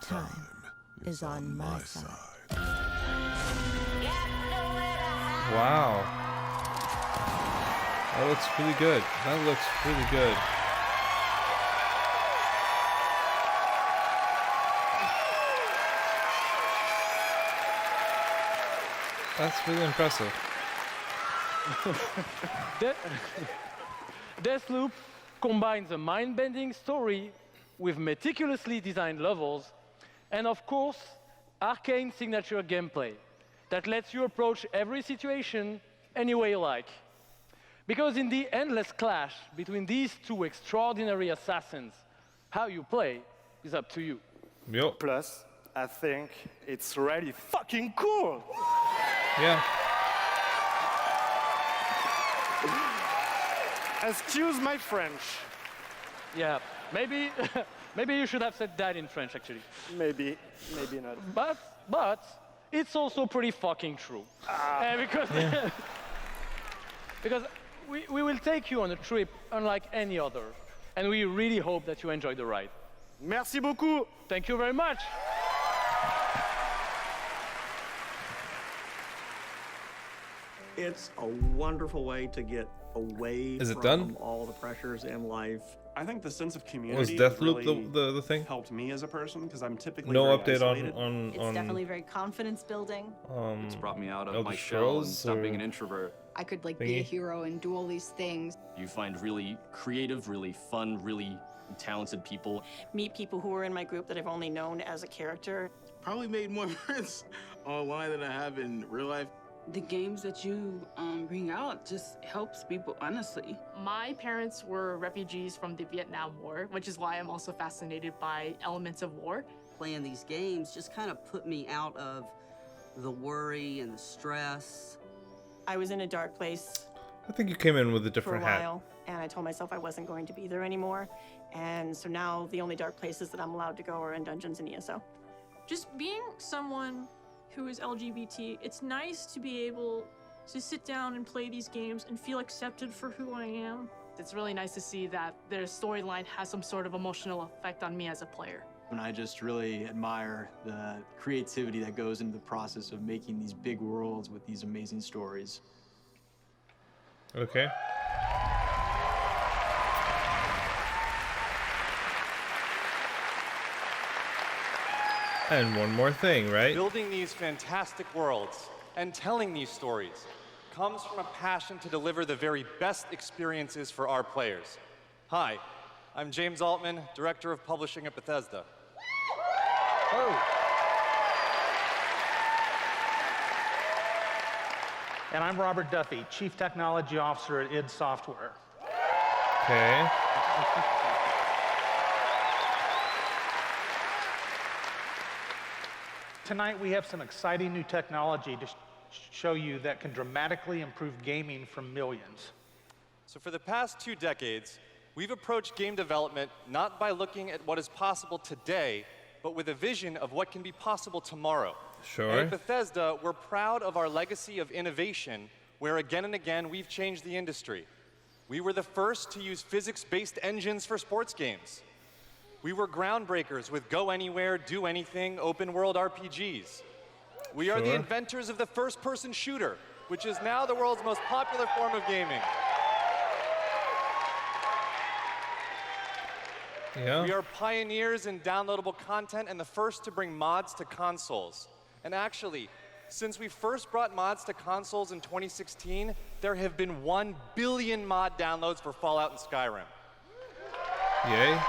Time is on my side. Wow. That looks really good. That looks really good. That's really impressive. Deathloop combines a mind-bending story with meticulously designed levels and, of course, Arcane signature gameplay that lets you approach every situation any way you like. Because in the endless clash between these two extraordinary assassins, how you play is up to you. Yep. Plus, I think it's really fucking cool. Yeah. Excuse my French. Yeah, maybe, maybe you should have said that in French, actually. Maybe not. But it's also pretty fucking true. Because we will take you on a trip unlike any other, and we really hope that you enjoy the ride. Merci beaucoup. Thank you very much. It's a wonderful way to get away Is it from done? all the pressures in life. I think the sense of Was community Deathloop really the thing? helped me as a person because I'm typically No very update isolated. on It's definitely very confidence building. It's brought me out of Elder my shell and Scrolls stop being or- an introvert. I could like be a Thingy. hero and do all these things. You find really creative, really fun, really talented people. Meet people who are in my group that I've only known as a character. Probably made more friends online than I have in real life. The games that you bring out just helps people, honestly. My parents were refugees from the Vietnam War, which is why I'm also fascinated by elements of war. Playing these games just kind of put me out of the worry and the stress. I was in a dark place I think you came in with a for a different hat. while, and I told myself I wasn't going to be there anymore. And so now the only dark places that I'm allowed to go are in dungeons and ESO. Just being someone who is LGBT, it's nice to be able to sit down and play these games and feel accepted for who I am. It's really nice to see that their storyline has some sort of emotional effect on me as a player. And I just really admire the creativity that goes into the process of making these big worlds with these amazing stories. Okay. And one more thing, right? Building these fantastic worlds and telling these stories comes from a passion to deliver the very best experiences for our players. Hi, I'm James Altman, Director of Publishing at Bethesda. And I'm Robert Duffy, Chief Technology Officer at id Software. Okay. Tonight we have some exciting new technology to show you that can dramatically improve gaming for millions. So for the past 2 decades, we've approached game development not by looking at what is possible today, but with a vision of what can be possible tomorrow. Sure. And at Bethesda, we're proud of our legacy of innovation, where again and again we've changed the industry. We were the first to use physics-based engines for sports games. We were groundbreakers with Go Anywhere, Do Anything, open-world RPGs. We are the Sure. inventors of the first-person shooter, which is now the world's most popular form of gaming. Yeah. We are pioneers in downloadable content and the first to bring mods to consoles. And actually, since we first brought mods to consoles in 2016, there have been 1 billion mod downloads for Fallout and Skyrim. Yay.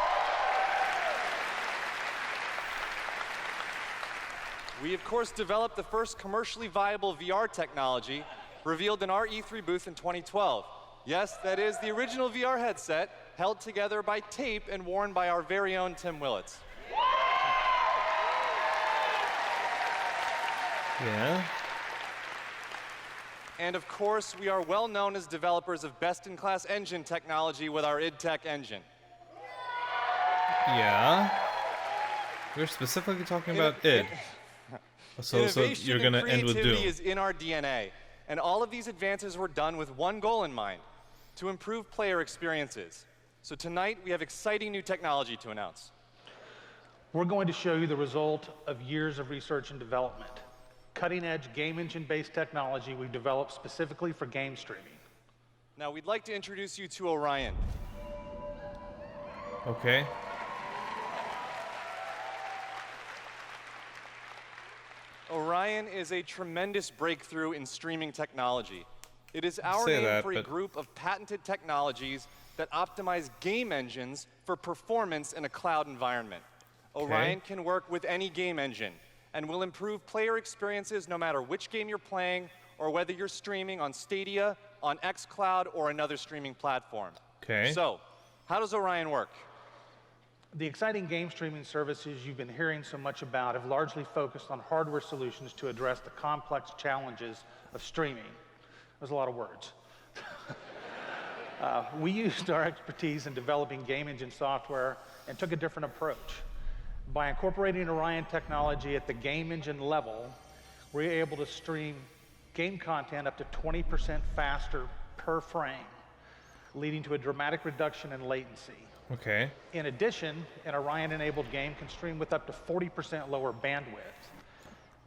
We, of course, developed the first commercially viable VR technology, revealed in our E3 booth in 2012. Yes, that is the original VR headset, held together by tape and worn by our very own Tim Willits. Yeah. And of course, we are well known as developers of best-in-class engine technology with our id Tech engine. Yeah. We're specifically talking about id. So Innovation you're gonna and end with creativity Doom. is in our DNA, and all of these advances were done with one goal in mind: to improve player experiences. So tonight we have exciting new technology to announce. We're going to show you the result of years of research and development. Cutting-edge game engine-based technology we've developed specifically for game streaming. Now we'd like to introduce you to Orion. Okay. Orion is a tremendous breakthrough in streaming technology. It is our Say name that, for a but- group of patented technologies that optimize game engines for performance in a cloud environment. Orion can work with any game engine and will improve player experiences no matter which game you're playing or whether you're streaming on Stadia, on xCloud or another streaming platform. Okay. So, how does Orion work? The exciting game streaming services you've been hearing so much about have largely focused on hardware solutions to address the complex challenges of streaming. There's a lot of words. We used our expertise in developing game engine software and took a different approach. By incorporating Orion technology at the game engine level, we're able to stream game content up to 20% faster per frame, leading to a dramatic reduction in latency. Okay. In addition, an Orion-enabled game can stream with up to 40% lower bandwidth.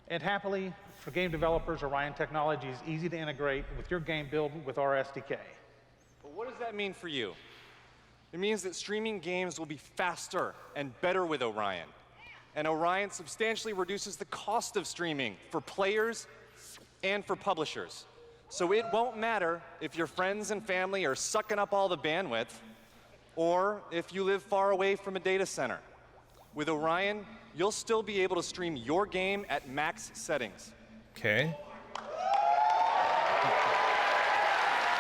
And happily, for game developers, Orion technology is easy to integrate with your game build with our SDK. But what does that mean for you? It means that streaming games will be faster and better with Orion. And Orion substantially reduces the cost of streaming for players and for publishers. So it won't matter if your friends and family are sucking up all the bandwidth, or if you live far away from a data center. With Orion, you'll still be able to stream your game at max settings. Okay.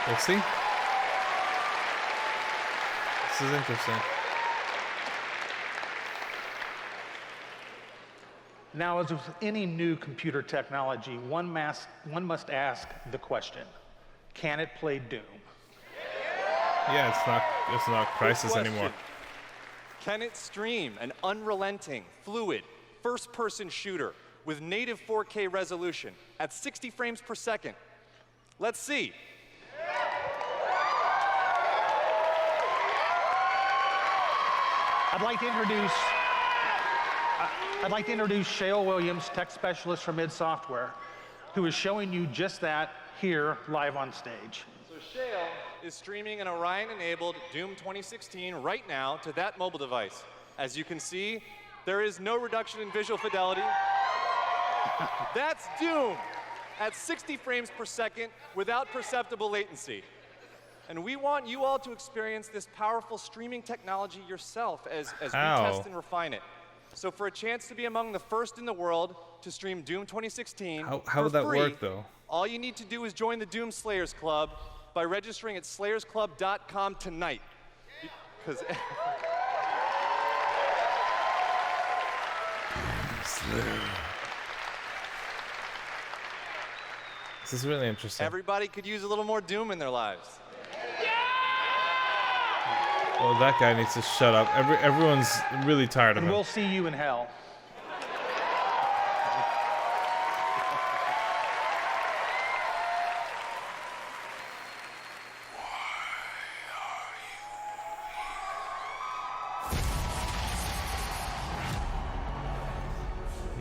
We'll see. This is interesting. Now, as with any new computer technology, one must ask the question, can it play Doom? Yeah, it's not Crisis Good anymore. question. Can it stream an unrelenting, fluid, first-person shooter with native 4K resolution at 60 frames per second? Let's see. I'd like to introduce Shale Williams, tech specialist from id Software, who is showing you just that here live on stage. So Shale is streaming an Orion-enabled Doom 2016 right now to that mobile device. As you can see, there is no reduction in visual fidelity. That's Doom at 60 frames per second without perceptible latency. And we want you all to experience this powerful streaming technology yourself as we test and refine it. So for a chance to be among the first in the world to stream Doom 2016 how would that free, work, though? all you need to do is join the Doom Slayers Club by registering at slayersclub.com tonight. Because This is really interesting. everybody could use a little more Doom in their lives. Oh, that guy needs to shut up. Everyone's really tired of And him. we'll see you in hell.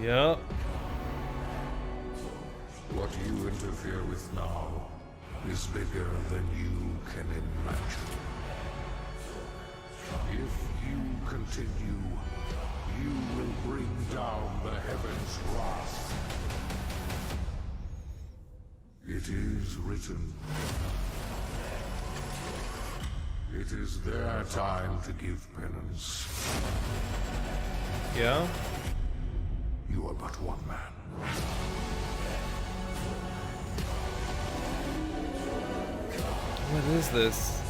Yep. What you interfere with now is bigger than you can imagine. If you continue, you will bring down the heavens' wrath. It is written. It is their time to give penance. Yeah? You are but one man. What is this?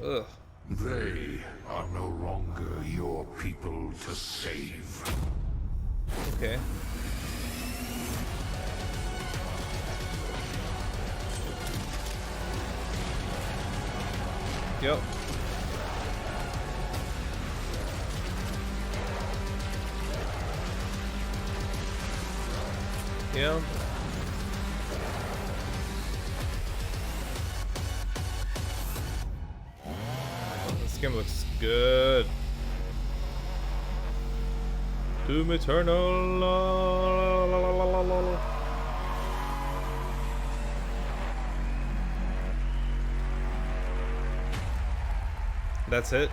Ugh. They are no longer your people to save. Okay. Yep. Yeah. This game looks good. Doom Eternal. That's it?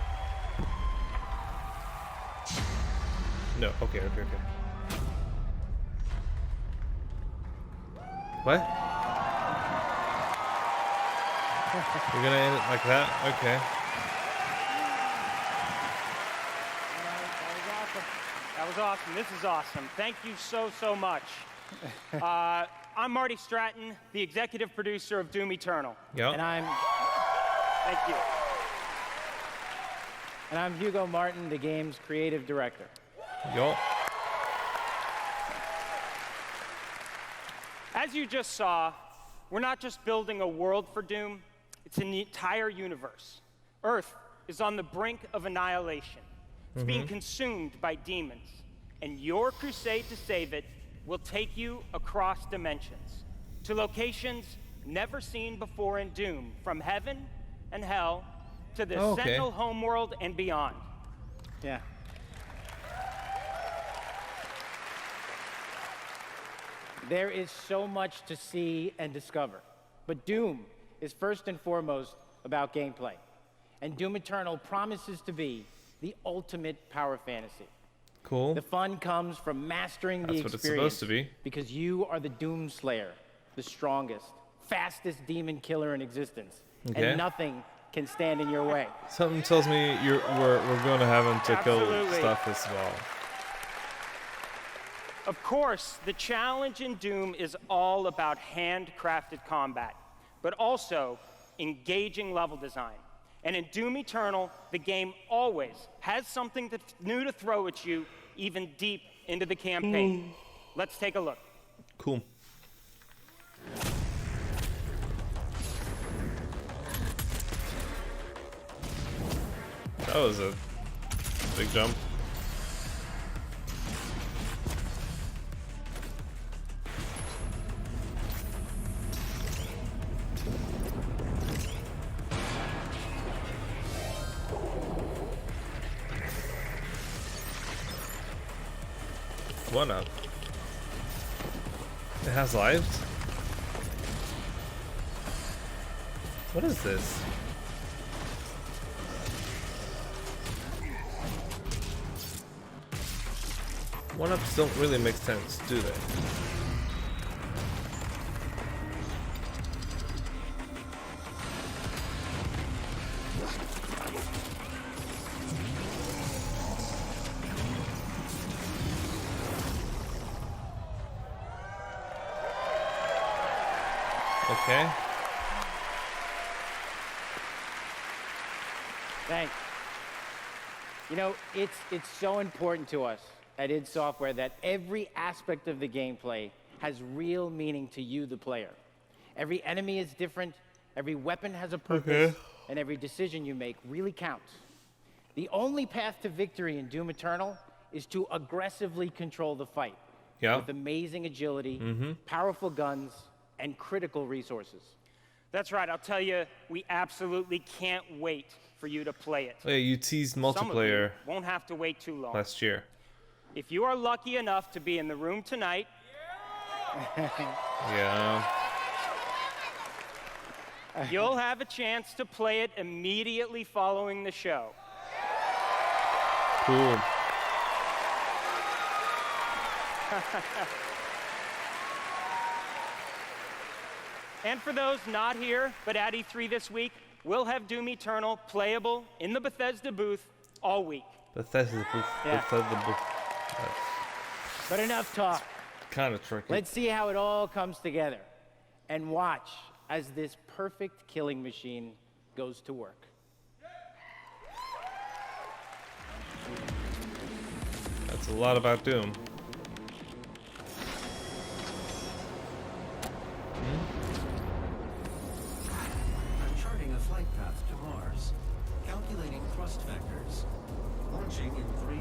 No, okay. What? You're gonna end it like that? Okay. That was awesome. This is awesome. Thank you so much. I'm Marty Stratton, the executive producer of Doom Eternal. Yeah. And thank you. And I'm Hugo Martin, the game's creative director. Yo. As you just saw, we're not just building a world for Doom, it's an entire universe. Earth is on the brink of annihilation. It's being consumed by demons. And your crusade to save it will take you across dimensions to locations never seen before in Doom, from heaven and hell to the Sentinel homeworld and beyond. Yeah. There is so much to see and discover, but Doom is first and foremost about gameplay. And Doom Eternal promises to be the ultimate power fantasy. Cool. The fun comes from mastering the experience. That's what it's supposed to be. Because you are the Doom Slayer, the strongest, fastest demon killer in existence. Okay. And nothing can stand in your way. Something tells me we're going to have him to kill Absolutely. stuff as well. Of course, the challenge in Doom is all about handcrafted combat, but also engaging level design. And in Doom Eternal, the game always has something new to throw at you, even deep into the campaign. Let's take a look. Cool. That was a big jump. One up. It has lives? What is this? One-ups don't really make sense, do they? Okay. Thanks. You know, it's so important to us at id Software that every aspect of the gameplay has real meaning to you, the player. Every enemy is different, every weapon has a purpose, and every decision you make really counts. The only path to victory in Doom Eternal is to aggressively control the fight. Yeah. With amazing agility, powerful guns, and critical resources. That's right, I'll tell you, we absolutely can't wait for you to play it. Oh yeah, you teased Some of multiplayer you won't have to wait too long. last year. If you are lucky enough to be in the room tonight, Yeah. you'll have a chance to play it immediately following the show. Cool. And for those not here, but at E3 this week, we'll have Doom Eternal playable in the Bethesda booth all week. Bethesda booth. Yeah. Bethesda booth. But enough talk. Kind of tricky. Let's see how it all comes together. And watch as this perfect killing machine goes to work. That's a lot about Doom. Charting a flight path to Mars. Calculating thrust vectors. Launching in 3,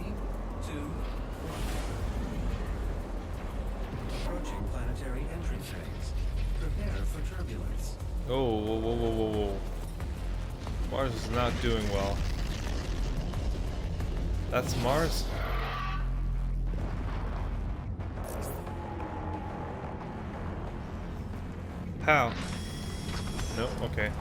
2, 1. Approaching planetary entry phase. Prepare for turbulence. Oh, whoa, whoa, whoa, whoa, whoa. Mars is not doing well. That's Mars? How? No, okay.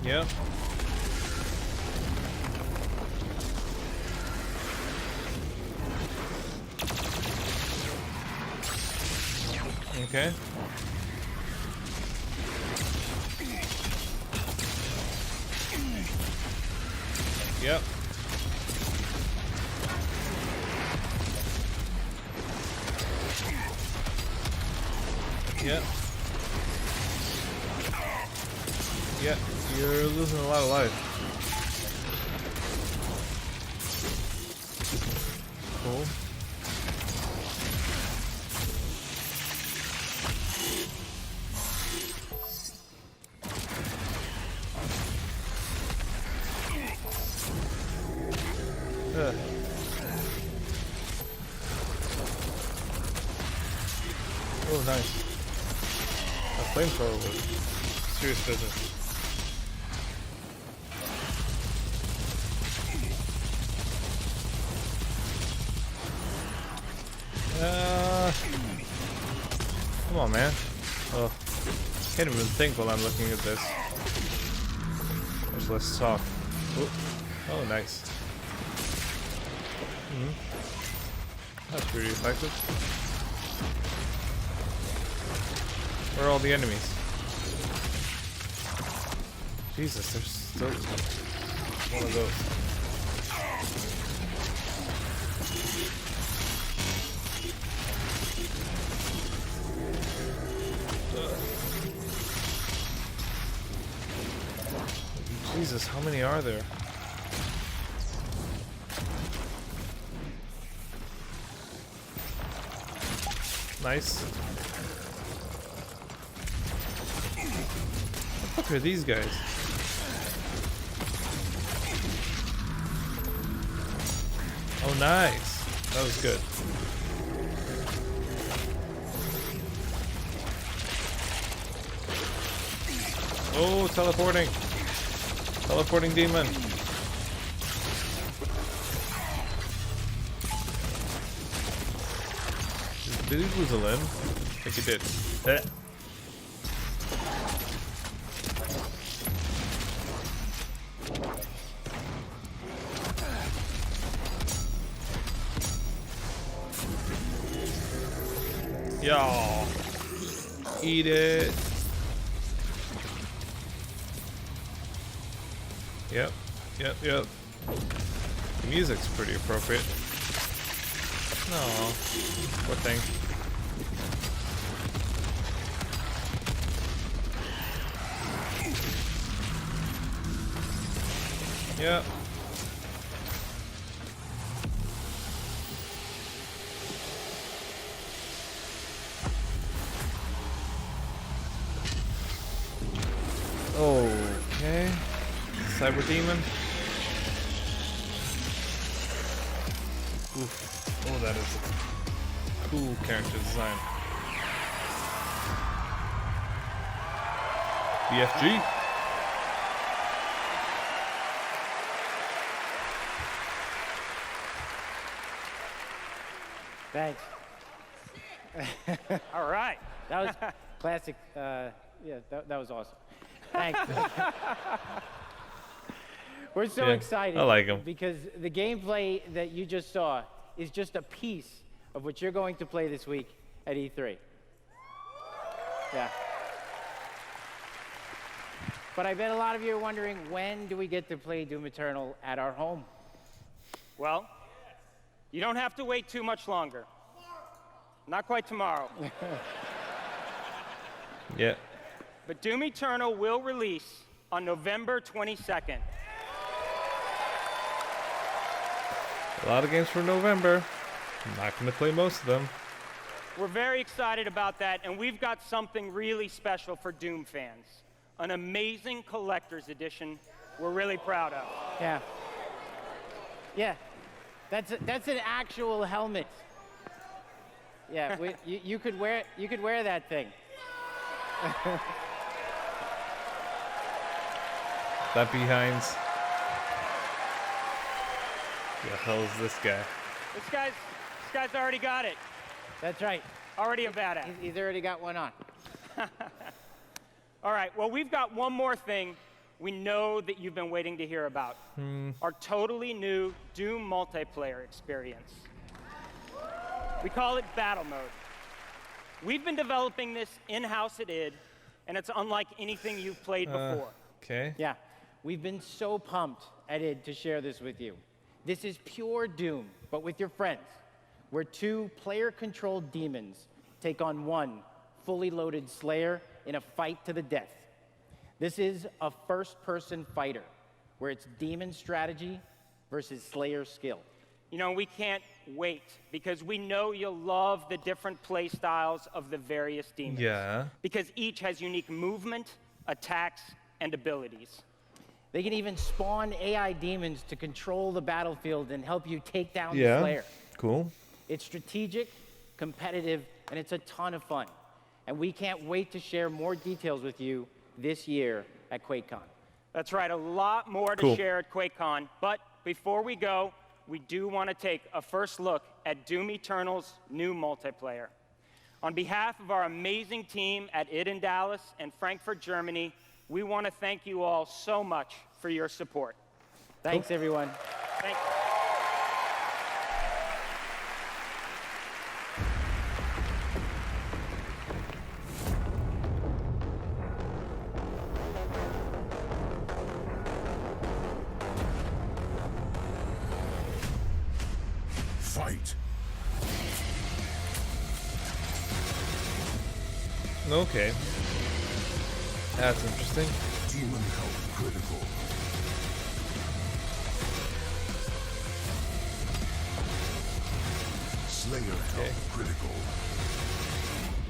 Yeah. Okay. Yep. Yep. Yep. You're losing a lot of life. Cool. Oh, nice. A flamethrower was serious business. Come on, man. Oh, can't even think while I'm looking at this. There's less talk. Oh, nice. That's pretty effective. Where are all the enemies? Jesus, there's still one of those. Jesus, how many are there? Nice. What the fuck are these guys? Oh, nice. That was good. Oh, teleporting. Teleporting demon. Did he lose a limb? I think he did. Y'all. Eat it. Yep. The music's pretty appropriate. No, poor thing. Yep. Okay. Cyber Demon. Oof. Oh, that is a cool character design. BFG. Thanks. All right. That was classic. Yeah, that was awesome. Thanks. We're so excited. I like him. Because the gameplay that you just saw is just a piece of what you're going to play this week at E3. Yeah. But I bet a lot of you are wondering, when do we get to play Doom Eternal at our home? Well, you don't have to wait too much longer. Not quite tomorrow. Yeah. But Doom Eternal will release on November 22nd. A lot of games for November. I'm not going to play most of them. We're very excited about that, and we've got something really special for Doom fans. An amazing collector's edition we're really proud of. Yeah. Yeah. That's an actual helmet. Yeah, you could wear that thing. That behinds. The hell is this guy? This guy's already got it. That's right. Already a badass. He's already got one on. All right, well, we've got one more thing we know that you've been waiting to hear about. Our totally new Doom multiplayer experience. We call it Battle Mode. We've been developing this in-house at id, and it's unlike anything you've played before. Okay. Yeah. we've been so pumped at id to share this with you. This is pure Doom, but with your friends, where 2 player-controlled demons take on 1 fully loaded Slayer in a fight to the death. This is a first-person fighter, where it's demon strategy versus Slayer skill. You know, we can't wait, because we know you'll love the different play styles of the various demons. Yeah. Because each has unique movement, attacks, and abilities. They can even spawn AI demons to control the battlefield and help you take down the Yeah. Slayer. Cool. It's strategic, competitive, and it's a ton of fun. And we can't wait to share more details with you this year at QuakeCon. That's right, a lot more to Cool. share at QuakeCon. But before we go, we do want to take a first look at Doom Eternal's new multiplayer. On behalf of our amazing team at id in Dallas and Frankfurt, Germany, we want to thank you all so much for your support. Thanks, everyone. Thank you. Fight. Okay. That's interesting. Demon health critical. Slayer health critical.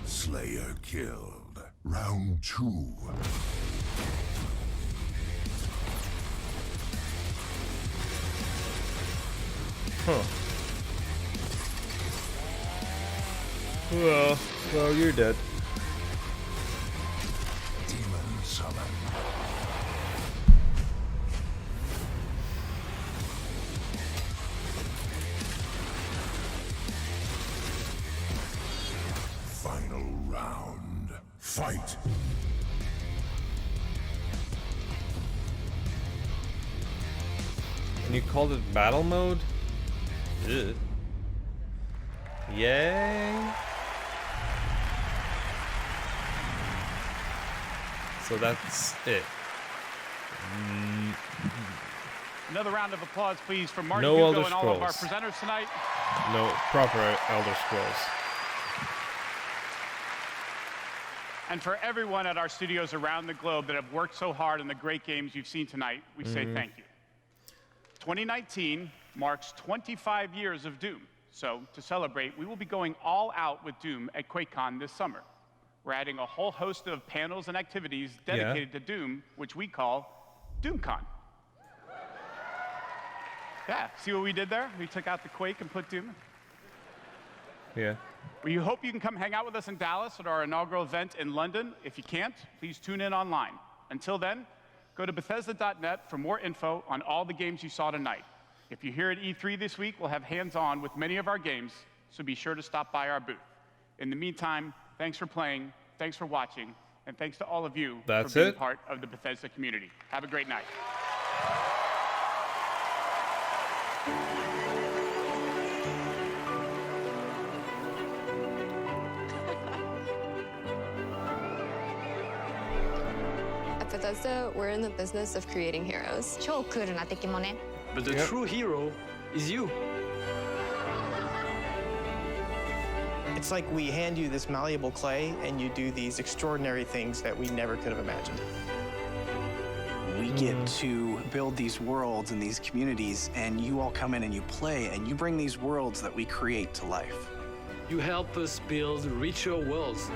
Slayer killed. Round 2. Huh. Well, you're dead. Demon summon. Final round. Fight. And you called it battle mode? Ugh. Yay. So that's it. Another round of applause, please, for Mark No Hugo Elder and all of our Scrolls. presenters tonight. No proper Elder Scrolls. And for everyone at our studios around the globe that have worked so hard on the great games you've seen tonight, we say thank you. 2019 marks 25 years of Doom. So to celebrate, we will be going all out with Doom at QuakeCon this summer. We're adding a whole host of panels and activities dedicated to Doom, which we call DoomCon. Yeah, see what we did there? We took out the Quake and put Doom. Yeah. We hope you can come hang out with us in Dallas at our inaugural event in London. If you can't, please tune in online. Until then, go to Bethesda.net for more info on all the games you saw tonight. If you're here at E3 this week, we'll have hands-on with many of our games, so be sure to stop by our booth. In the meantime, thanks for playing, thanks for watching, and thanks to all of you for being part of the Bethesda community. Have a great night. At Bethesda, we're in the business of creating heroes. But the true hero is you. It's like we hand you this malleable clay and you do these extraordinary things that we never could have imagined. We get to build these worlds and these communities, and you all come in and you play, and you bring these worlds that we create to life. You help us build richer worlds.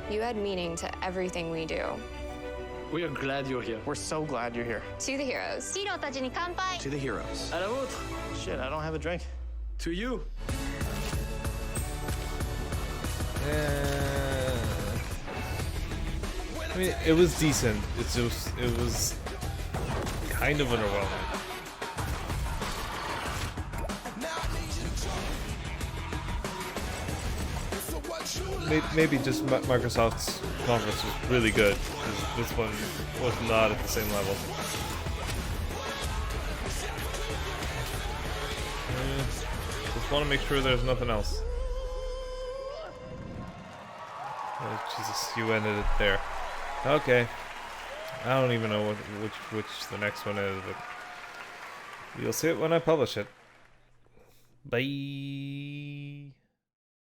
You add meaning to everything we do. We are glad you're here. We're so glad you're here. To the heroes. To the heroes. À la vôtre. Shit, I don't have a drink. To you. I mean, it was decent. It was kind of underwhelming. Maybe just Microsoft's conference was really good. This one was not at the same level. Just want to make sure there's nothing else. Oh, Jesus, you ended it there. Okay. I don't even know which the next one is, but you'll see it when I publish it. Bye.